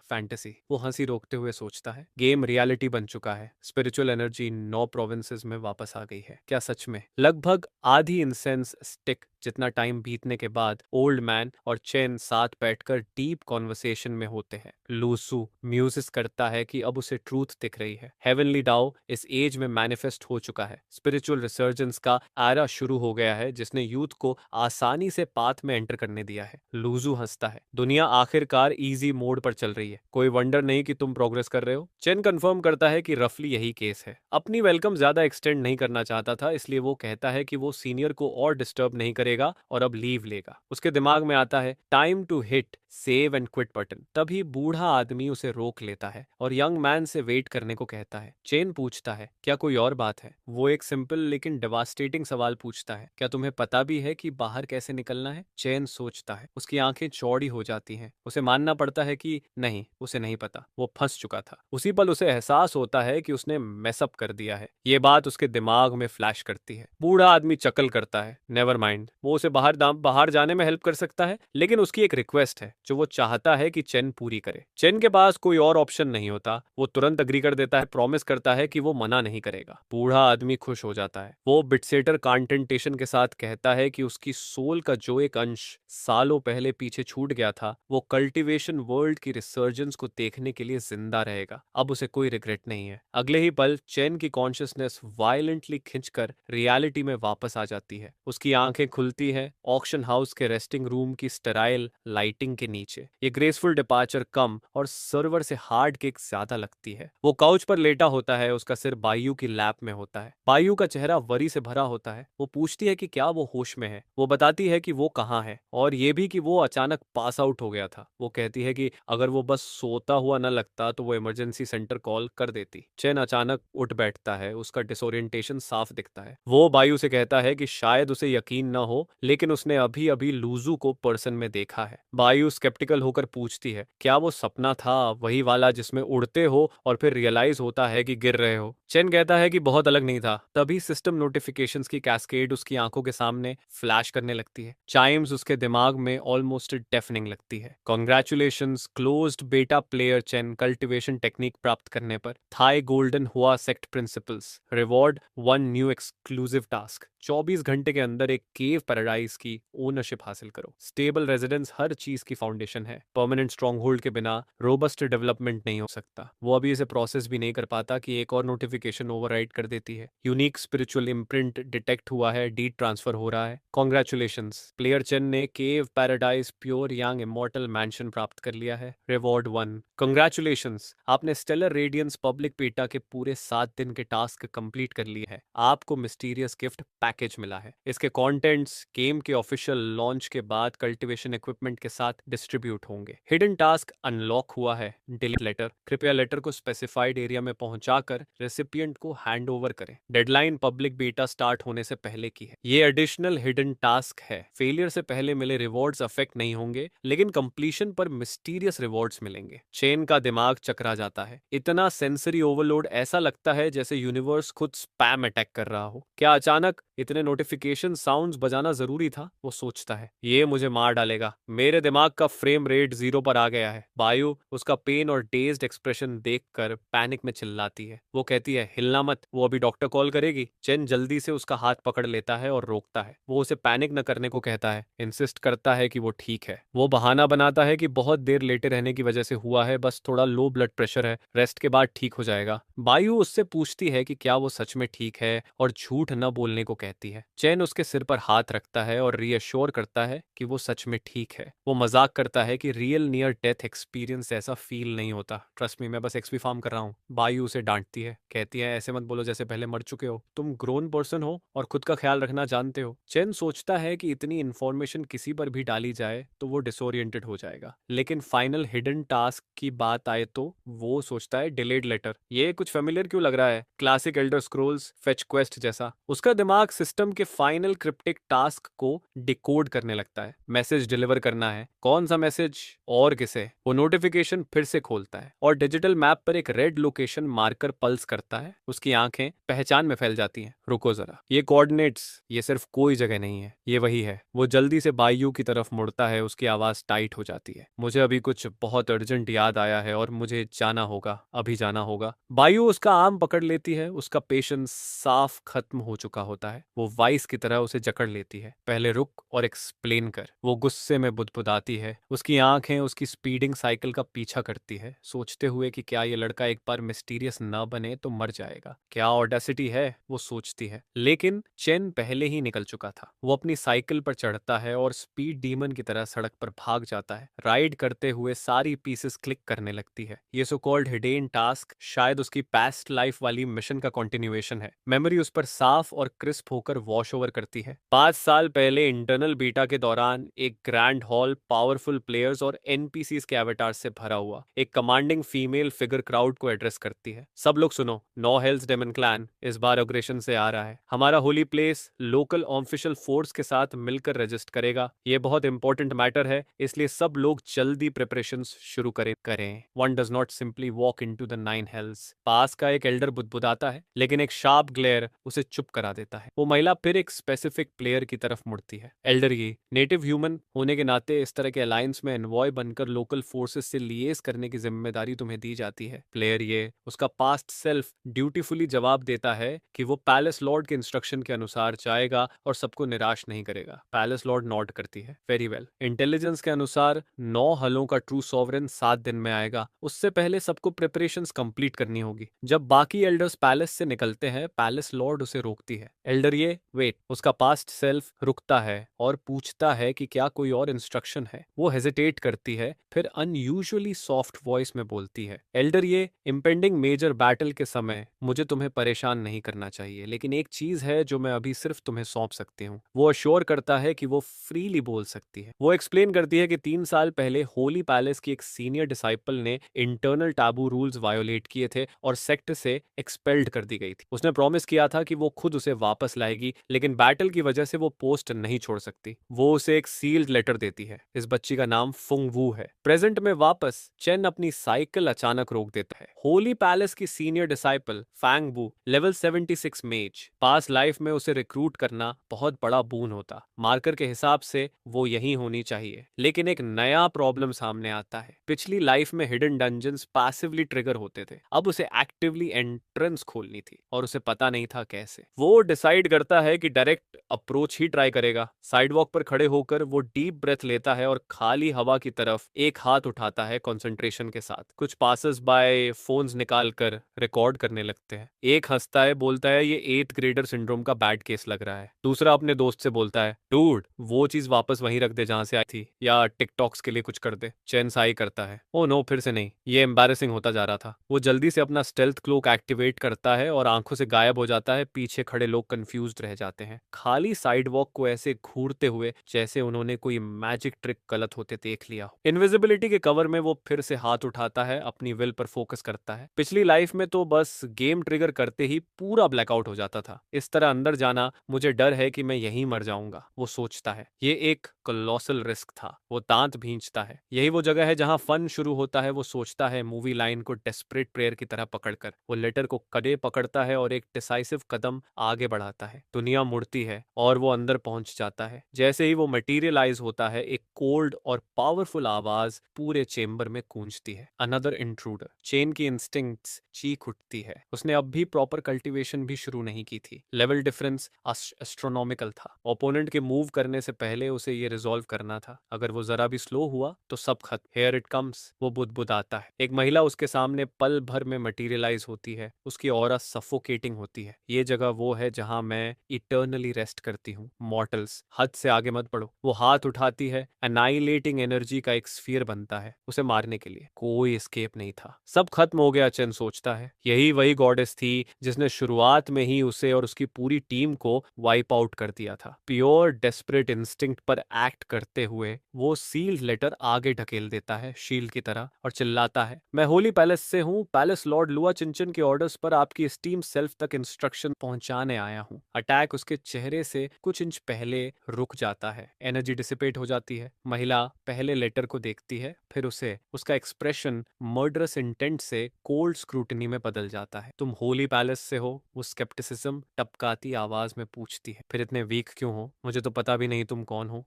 फैंटेसी? वो हंसी रोकते हुए सोचता है, गेम रियलिटी बन चुका है। स्पिरिचुअल एनर्जी 9 प्रोविंसेस में वापस आ गई है। क्या सच में? लगभग आधी इंसेंस स्टिक जितना टाइम बीतने के बाद ओल्ड मैन और चेन साथ बैठकर डीप कॉन्वर्सेशन में होते हैं। लूसू म्यूजिस करता है कि अब उसे ट्रूथ दिख रही है। हेवनली डाओ इस एज में मैनिफेस्ट हो चुका है। स्पिरिचुअल रिसर्जेंस का एरा शुरू हो गया है, जिसने यूथ को आसानी से पाथ में एंटर करने दिया है। लूजू हंसता है, दुनिया आखिरकार इजी मोड पर चल रही है। कोई वंडर नहीं कि तुम प्रोग्रेस कर रहे हो। चेन कंफर्म करता है कि रफली यही केस है। अपनी वेलकम ज्यादा एक्सटेंड नहीं करना चाहता था, इसलिए वो कहता है कि वो सीनियर को और डिस्टर्ब नहीं करेगा और अब लीव लेगा। उसके दिमाग में आता है time to hit save and quit button. तभी बूढ़ा आदमी उसे रोक लेता है और यंग मैन से वेट करने को कहता है। चेन पूछता है क्या कोई और बात है। वो एक सिंपल लेकिन डेवास्टेटिंग सवाल पूछता है, क्या तुम्हें पता भी है कि बाहर कैसे निकलना है? चेन सोचता है, उसकी आंखें चौड़ी हो जाती हैं। उसे मानना पड़ता है कि नहीं, उसे नहीं पता, वो फंस चुका था। उसी पल उसे एहसास होता है कि उसने मेसअप कर दिया है। ये बात उसके दिमाग में फ्लैश करती है। बूढ़ा आदमी चकल करता है, नेवर माइंड, वो उसे बाहर जाने में हेल्प कर सकता है, लेकिन उसकी एक रिक्वेस्ट है जो वो चाहता है कि चेन पूरी करे। चेन के पास कोई और ऑप्शन नहीं होता। वो तुरंत अग्री कर देता है, प्रॉमिस करता है कि वो मना नहीं करेगा। बूढ़ा आदमी खुश हो जाता है। वो बिटसेटर कांटेंटेशन के साथ कहता है कि उसकी सोल का जो एक अंश सालों पहले पीछे छूट गया था, वो कल्टीवेशन वर्ल्ड की रिसर्जेंस को देखने के लिए जिंदा रहेगा। अब उसे कोई रिग्रेट नहीं है। अगले ही पल चेन की कॉन्शियसनेस वायलेंटली खिंचकर रियलिटी में वापस आ जाती है। उसकी आंखें खुल खुलती है ऑक्शन हाउस के रेस्टिंग रूम की स्टेराइल लाइटिंग के नीचे। ये ग्रेसफुल डिपार्चर कम और सर्वर से हार्ड किक ज्यादा लगती है। वो काउच पर लेटा होता है, उसका सिर बायू की लैप में होता है। बायू का चेहरा वरी से भरा होता है। वो पूछती है कि क्या वो होश में है। वो बताती है कि वो कहाँ है और ये भी कि वो अचानक पास आउट हो गया था। वो कहती है कि अगर वो बस सोता हुआ न लगता तो वो इमरजेंसी सेंटर कॉल कर देती। चेन अचानक उठ बैठता है, उसका डिसोरिएंटेशन साफ दिखता है। वो बायू से कहता है कि शायद उसे यकीन न हो, लेकिन उसने अभी अभी लूजू को पर्सन में देखा है। बायू स्केप्टिकल होकर पूछती है, क्या वो सपना था, वही वाला जिसमें उड़ते हो और फिर रियलाइज होता है कि गिर रहे हो? चेन कहता है कि बहुत अलग नहीं था। तभी सिस्टम नोटिफिकेशंस की कैस्केड उसकी आंखों के सामने फ्लैश करने लगती है। चाइम्स उसके दिमाग में ऑलमोस्ट डेफनिंग लगती है। कॉन्ग्रेचुलेशंस क्लोज्ड बेटा प्लेयर चेन, कल्टिवेशन टेक्निक प्राप्त करने पर। थाई गोल्डन हुआ sect principles reward 1 new exclusive task. 24 घंटे के अंदर एक केव पैराडाइज की ओनरशिप हासिल करो। स्टेबल रेजिडेंस हर चीज की फाउंडेशन है। परमानेंट स्ट्रॉन्ग होल्ड के बिना रोबस्ट डेवलपमेंट नहीं हो सकता। वो अभी इसे प्रोसेस भी नहीं कर पाता कि एक और नोटिफिकेशन ओवरराइड कर देती है। यूनिक स्पिरिचुअल इम्प्रिंट डिटेक्ट हुआ है, डीड ट्रांसफर हो रहा है। कॉन्ग्रेचुलेशंस प्लेयर चेन ने केव पैराडाइज प्योर यांग इमॉर्टल मैंशन प्राप्त कर लिया है। रिवॉर्ड 1। कॉन्ग्रेचुलेशंस, आपने स्टेलर रेडियंस पब्लिक पेटा के पूरे 7 दिन के टास्क कंप्लीट कर लिए हैं। आपको मिस्टीरियस गिफ्ट पैकेज मिला है। इसके कंटेंट्स गेम के ऑफिशियल लॉन्च के बाद कल्टीवेशन इक्विपमेंट के साथ डिस्ट्रीब्यूट होंगे। हिडन टास्क अनलॉक हुआ है, डिलीट लेटर। कृपया लेटर को स्पेसिफाइड एरिया में पहुंचाकर रेसिपिएंट को हैंड ओवर करें। डेडलाइन पब्लिक बीटा स्टार्ट होने से पहले की है। ये एडिशनल हिडन टास्क है। फेलियर से पहले मिले रिवॉर्ड्स अफेक्ट नहीं होंगे, लेकिन कंप्लीशन पर मिस्टीरियस रिवॉर्ड्स मिलेंगे। चेन का दिमाग चकरा जाता है। इतना सेंसरी ओवरलोड, ऐसा लगता है जैसे यूनिवर्स खुद स्पैम अटैक कर रहा हो। क्या अचानक इतने नोटिफिकेशन साउंड्स बजाना जरूरी था? वो सोचता है, ये मुझे मार डालेगा। मेरे दिमाग का फ्रेम रेट 0 पर आ गया है। बायू उसका पेन और डेज्ड एक्सप्रेशन देखकर पैनिक में चिल्लाती है। वो कहती है, हिलना मत, वो अभी डॉक्टर कॉल करेगी। चेन जल्दी से उसका हाथ पकड़ लेता है और रोकता है। वो उसे पैनिक न करने को कहता है, इंसिस्ट करता है कि वो ठीक है। वो बहाना बनाता है कि बहुत देर लेटे रहने की वजह से हुआ है, बस थोड़ा लो ब्लड प्रेशर है, रेस्ट के बाद ठीक हो जाएगा। बायू उससे पूछती है कि क्या वो सच में ठीक है और झूठ न बोलने को कहती है। चैन उसके सिर पर हाथ रखता है और रीअश्योर करता है कि वो सच में ठीक है। वो मजाक करता है कि रियल नियर डेथ एक्सपीरियंस ऐसा फील नहीं होता, ट्रस्ट मी, मैं बस एक्सपी फार्म कर रहा हूँ। बायू उसे डांटती है, कहती है ऐसे मत बोलो जैसे पहले मर चुके हो। तुम ग्रोन पर्सन हो और खुद का ख्याल रखना जानते हो। चैन सोचता है कि इतनी इंफॉर्मेशन किसी पर भी डाली जाए तो वो डिसोरिएंटेड हो जाएगा, लेकिन फाइनल हिडन टास्क की बात आए तो वो सोचता है डिलेड लेटर। ये कुछ फेमिलियर क्यों लग रहा है? Classic Elder scrolls fetch quest जैसा। उसका दिमाग सिस्टम के फाइनल क्रिप्टिक टास्क को डिकोड करने लगता है। मैसेज डिलीवर करना है। कौन सा मैसेज और किसे? वो नोटिफिकेशन फिर से खोलता है और डिजिटल मैप पर एक रेड लोकेशन मार्कर पल्स करता है। उसकी आंखें पहचान में फैल जाती हैं। रुको जरा, ये कोऑर्डिनेट्स, ये सिर्फ कोई जगह नहीं है, ये वही है। वो जल्दी से बायू की तरफ मुड़ता है, उसकी आवाज टाइट हो जाती है। मुझे अभी कुछ बहुत अर्जेंट याद आया है और मुझे जाना होगा, अभी जाना होगा। बायू उसका आर्म पकड़ लेती है। उसका पेशेंस साफ खत्म हो चुका होता है। वो वाइस की तरह उसे जकड़ लेती है। पहले रुक और एक्सप्लेन कर। वो गुस्से में बुदबुदाती है। उसकी आंखें उसकी स्पीडिंग साइकिल का पीछा करती है, सोचते हुए कि क्या ये लड़का एक बार मिस्टीरियस न बने तो मर जाएगा। क्या ऑडेसिटी है, वो सोचती है। लेकिन चेन पहले ही निकल चुका था। वो अपनी साइकिल पर चढ़ता है और स्पीड डीमन की तरह सड़क पर भाग जाता है। राइड करते हुए सारी पीसेस क्लिक करने लगती है। ये सो कॉल्ड हिडेन टास्क शायद उसकी पास्ट लाइफ वाली मिशन का कंटिन्यूएशन है। मेमोरी उस पर साफ और क्रिस्प होकर वॉश ओवर करती है। 5 साल पहले इंटरनल बीटा के दौरान एक ग्रैंड हॉल पावरफुल प्लेयर्स और एनपीसीज के एवेटार से भरा हुआ एक कमांडिंग फीमेल फिगर क्राउड को एड्रेस करती है। सब लोग सुनो, नो हेल्स डेमन क्लैन इस बार अग्रेशन से आ रहा है। हमारा holy place local official force के साथ मिलकर रजिस्ट करेगा। ये बहुत इंपॉर्टेंट मैटर है, इसलिए सब लोग जल्दी प्रिपरेशंस शुरू करें। One does not simply walk into the 9 हेल्स। पास का एक एल्डर बुदबुदाता है, लेकिन एक शार्प ग्लेयर उसे चुप करा देता है। वो महिला फिर एक स्पेसिफिक प्लेयर की तरफ मुड़ती है। एल्डर, ये नेटिव ह्यूमन होने के नाते इस तरह के अलायंस में एनवॉय बनकर लोकल फोर्सेस से लिएज करने की जिम्मेदारी तुम्हें दी जाती है। प्लेयर, ये उसका पास्ट सेल्फ ड्यूटीफुली जवाब देता है कि वो पैलेस लॉर्ड के इंस्ट्रक्शन के अनुसार जाएगा और सबको निराश नहीं करेगा। पैलेस लॉर्ड नॉट करती है, वेरी वेल। इंटेलिजेंस के अनुसार 9 हलों का ट्रू सॉवरेन 7 दिन में आएगा। उससे पहले सबको प्रिपरेशंस कंप्लीट करनी होगी। जब बाकी एल्डर्स पैलेस से निकलते हैं, पैलेस लॉर्ड उसे रोकती है। एल्डर, ये वेट, उसका पास्ट सेल्फ सेल्फ रुकता है और पूछता है कि क्या कोई और इंस्ट्रक्शन है। वो हेजिटेट करती है, फिर अनयूजुअली सॉफ्ट वॉइस में बोलती है, एल्डर, ये इम्पेंडिंग मेजर बैटल के समय मुझे तुम्हें परेशान नहीं करना चाहिए, लेकिन एक चीज है जो मैं अभी सिर्फ तुम्हें सौंप सकती हूँ। वो अश्योर करता है कि वो फ्रीली बोल सकती है। वो एक्सप्लेन करती है कि 3 साल पहले होली पैलेस की एक सीनियर डिसाइपल ने इंटरनल टैबू रूल्स वायोलेट किए थे और सेक्ट से एक्सपेल्ड कर दी गई थी। उसने प्रॉमिस किया था कि वो खुद उसे वापस लाएगी, लेकिन बैटल की वजह से वो पोस्ट नहीं छोड़ सकती। वो उसे एक सील्ड लेटर देती है। इस बच्ची का नाम फुंग वू है। प्रेजेंट में वापस चेन अपनी साइकिल अचानक रोक देता है। होली पैलेस की सीनियर डिसाइपल फैंग वू, लेवल 76 मेज। पास लाइफ में उसे रिक्रूट करना बहुत बड़ा बून होता। मार्कर के हिसाब से वो यही होनी चाहिए, लेकिन एक नया प्रॉब्लम सामने आता है। पिछली लाइफ में हिडन डंजन्स पैसिवली ट्रिगर होते थे, अब उसे एक्टिवली एंट्रेंस खोलनी थी और उसे पता नहीं था कैसे। वो डिसाइड करता है कि डायरेक्ट अप्रोच ही ट्राई करेगा। साइडवॉक पर खड़े होकर वो डीप ब्रेथ लेता है और खाली हवा की तरफ एक हाथ उठाता है कंसंट्रेशन के साथ। कुछ पासर्स बाय फोन्स निकाल कर रिकॉर्ड करने लगते हैं। एक हंसता है, बोलता है ये 8th ग्रेडर सिंड्रोम का बैड केस लग रहा है। दूसरा अपने दोस्त से बोलता है, डूड वो चीज वापस वहीं रख दे जहां से आई थी, या टिकटॉक्स के लिए कुछ कर दे। चैन साई करता है, ओ नो फिर से नहीं, ये एम्बैरेसिंग होता जा रहा था। वो जल्दी से अपना स्टेल्थ क्लोक एक्टिवेट करता है और आंखों से गायब हो जाता है। पीछे खड़े लोग कंफ्यूज्ड रह जाते हैं, खाली साइडवॉक को ऐसे घूरते हुए जैसे उन्होंने कोई मैजिक ट्रिक गलत होते देख लिया हो। इनविजिबिलिटी के कवर में वो फिर से हाथ उठाता है, अपनी विल पर फोकस करता है। पिछली लाइफ में तो बस गेम ट्रिगर करते ही पूरा ब्लैकआउट हो जाता था। इस तरह अंदर जाना, मुझे डर है कि मैं यहीं मर जाऊंगा, वो सोचता है। ये एक कॉलोसल रिस्क था। वो दांत भींचता है। यही वो जगह है जहां फन शुरू होता है। वो सोचता है, मूवी लाइन को डेस्परेट प्रेयर की तरह पकड़कर। वो लेटर को कड़े पकड़ता है और एक डिसाइसिव कदम आगे बढ़ाता है। दुनिया मुड़ती है और वो अंदर पहुंच जाता है। जैसे ही वो मटेरियलाइज होता है, एक कोल्ड और पावरफुल आवाज पूरे चेंबर में गूंजती है, अनदर इंट्रूडर। चेन की इंस्टिंक्ट्स चीख उठती है। उसने अब भी प्रॉपर कल्टीवेशन भी शुरू नहीं की थी। लेवल डिफरेंस एस्ट्रोनॉमिकल था। ओपोनेंट के मूव करने से पहले उसे ये रिजॉल्व करना था। अगर वो जरा भी स्लो हुआ तो सब खत्म। हेयर इट कम्स, वो बुदबुदाता है। एक महिला उसके सामने पल भर में मटेरियलाइज होती है। उसकी ऑरा सफोकेटिंग होती है। ये जगह वो है जहां मैं इटर्नली रेस्ट करती हूँ। मॉर्टल्स, हद से आगे मत बढ़ो। वो हाथ उठाती है। एनाइलेटिंग एनर्जी का एक स्फीयर बनता है उसे मारने के लिए। कोई एस्केप नहीं था, सब खत्म हो गया। चेन सोचता है, यही वही गॉडेस थी जिसने शुरुआत में ही उसे और उसकी पूरी टीम को वाइप आउट कर दिया था। प्योर डेस्परेट इंस्टिंक्ट पर एक्ट करते हुए वो सील्ड लेटर आगे ढकेल देता है शील्ड की तरह और चिल्लाता है, मैं होली पैलेस से हूँ। पैलेस लॉर्ड लुआ चिंचन के ऑर्डर्स पर आपकी स्टीम सेल्फ तक इंस्ट्रक्शन पहुंचाने आया हूँ। अटैक उसके चेहरे से कुछ इंच पहले रुक जाता है। एनर्जी डिसिपेट हो जाती है। महिला पहले लेटर को देखती है, फिर उसे, उसका एक्सप्रेशन मर्डरस इंटेंट से कोल्ड स्क्रूटनी में बदल जाता है। तुम होली पैलेस से हो? वो स्केप्टिसिज्म टपकाती आवाज में पूछती है। फिर इतने वीक क्यों हो? मुझे तो पता भी नहीं तुम कौन हो।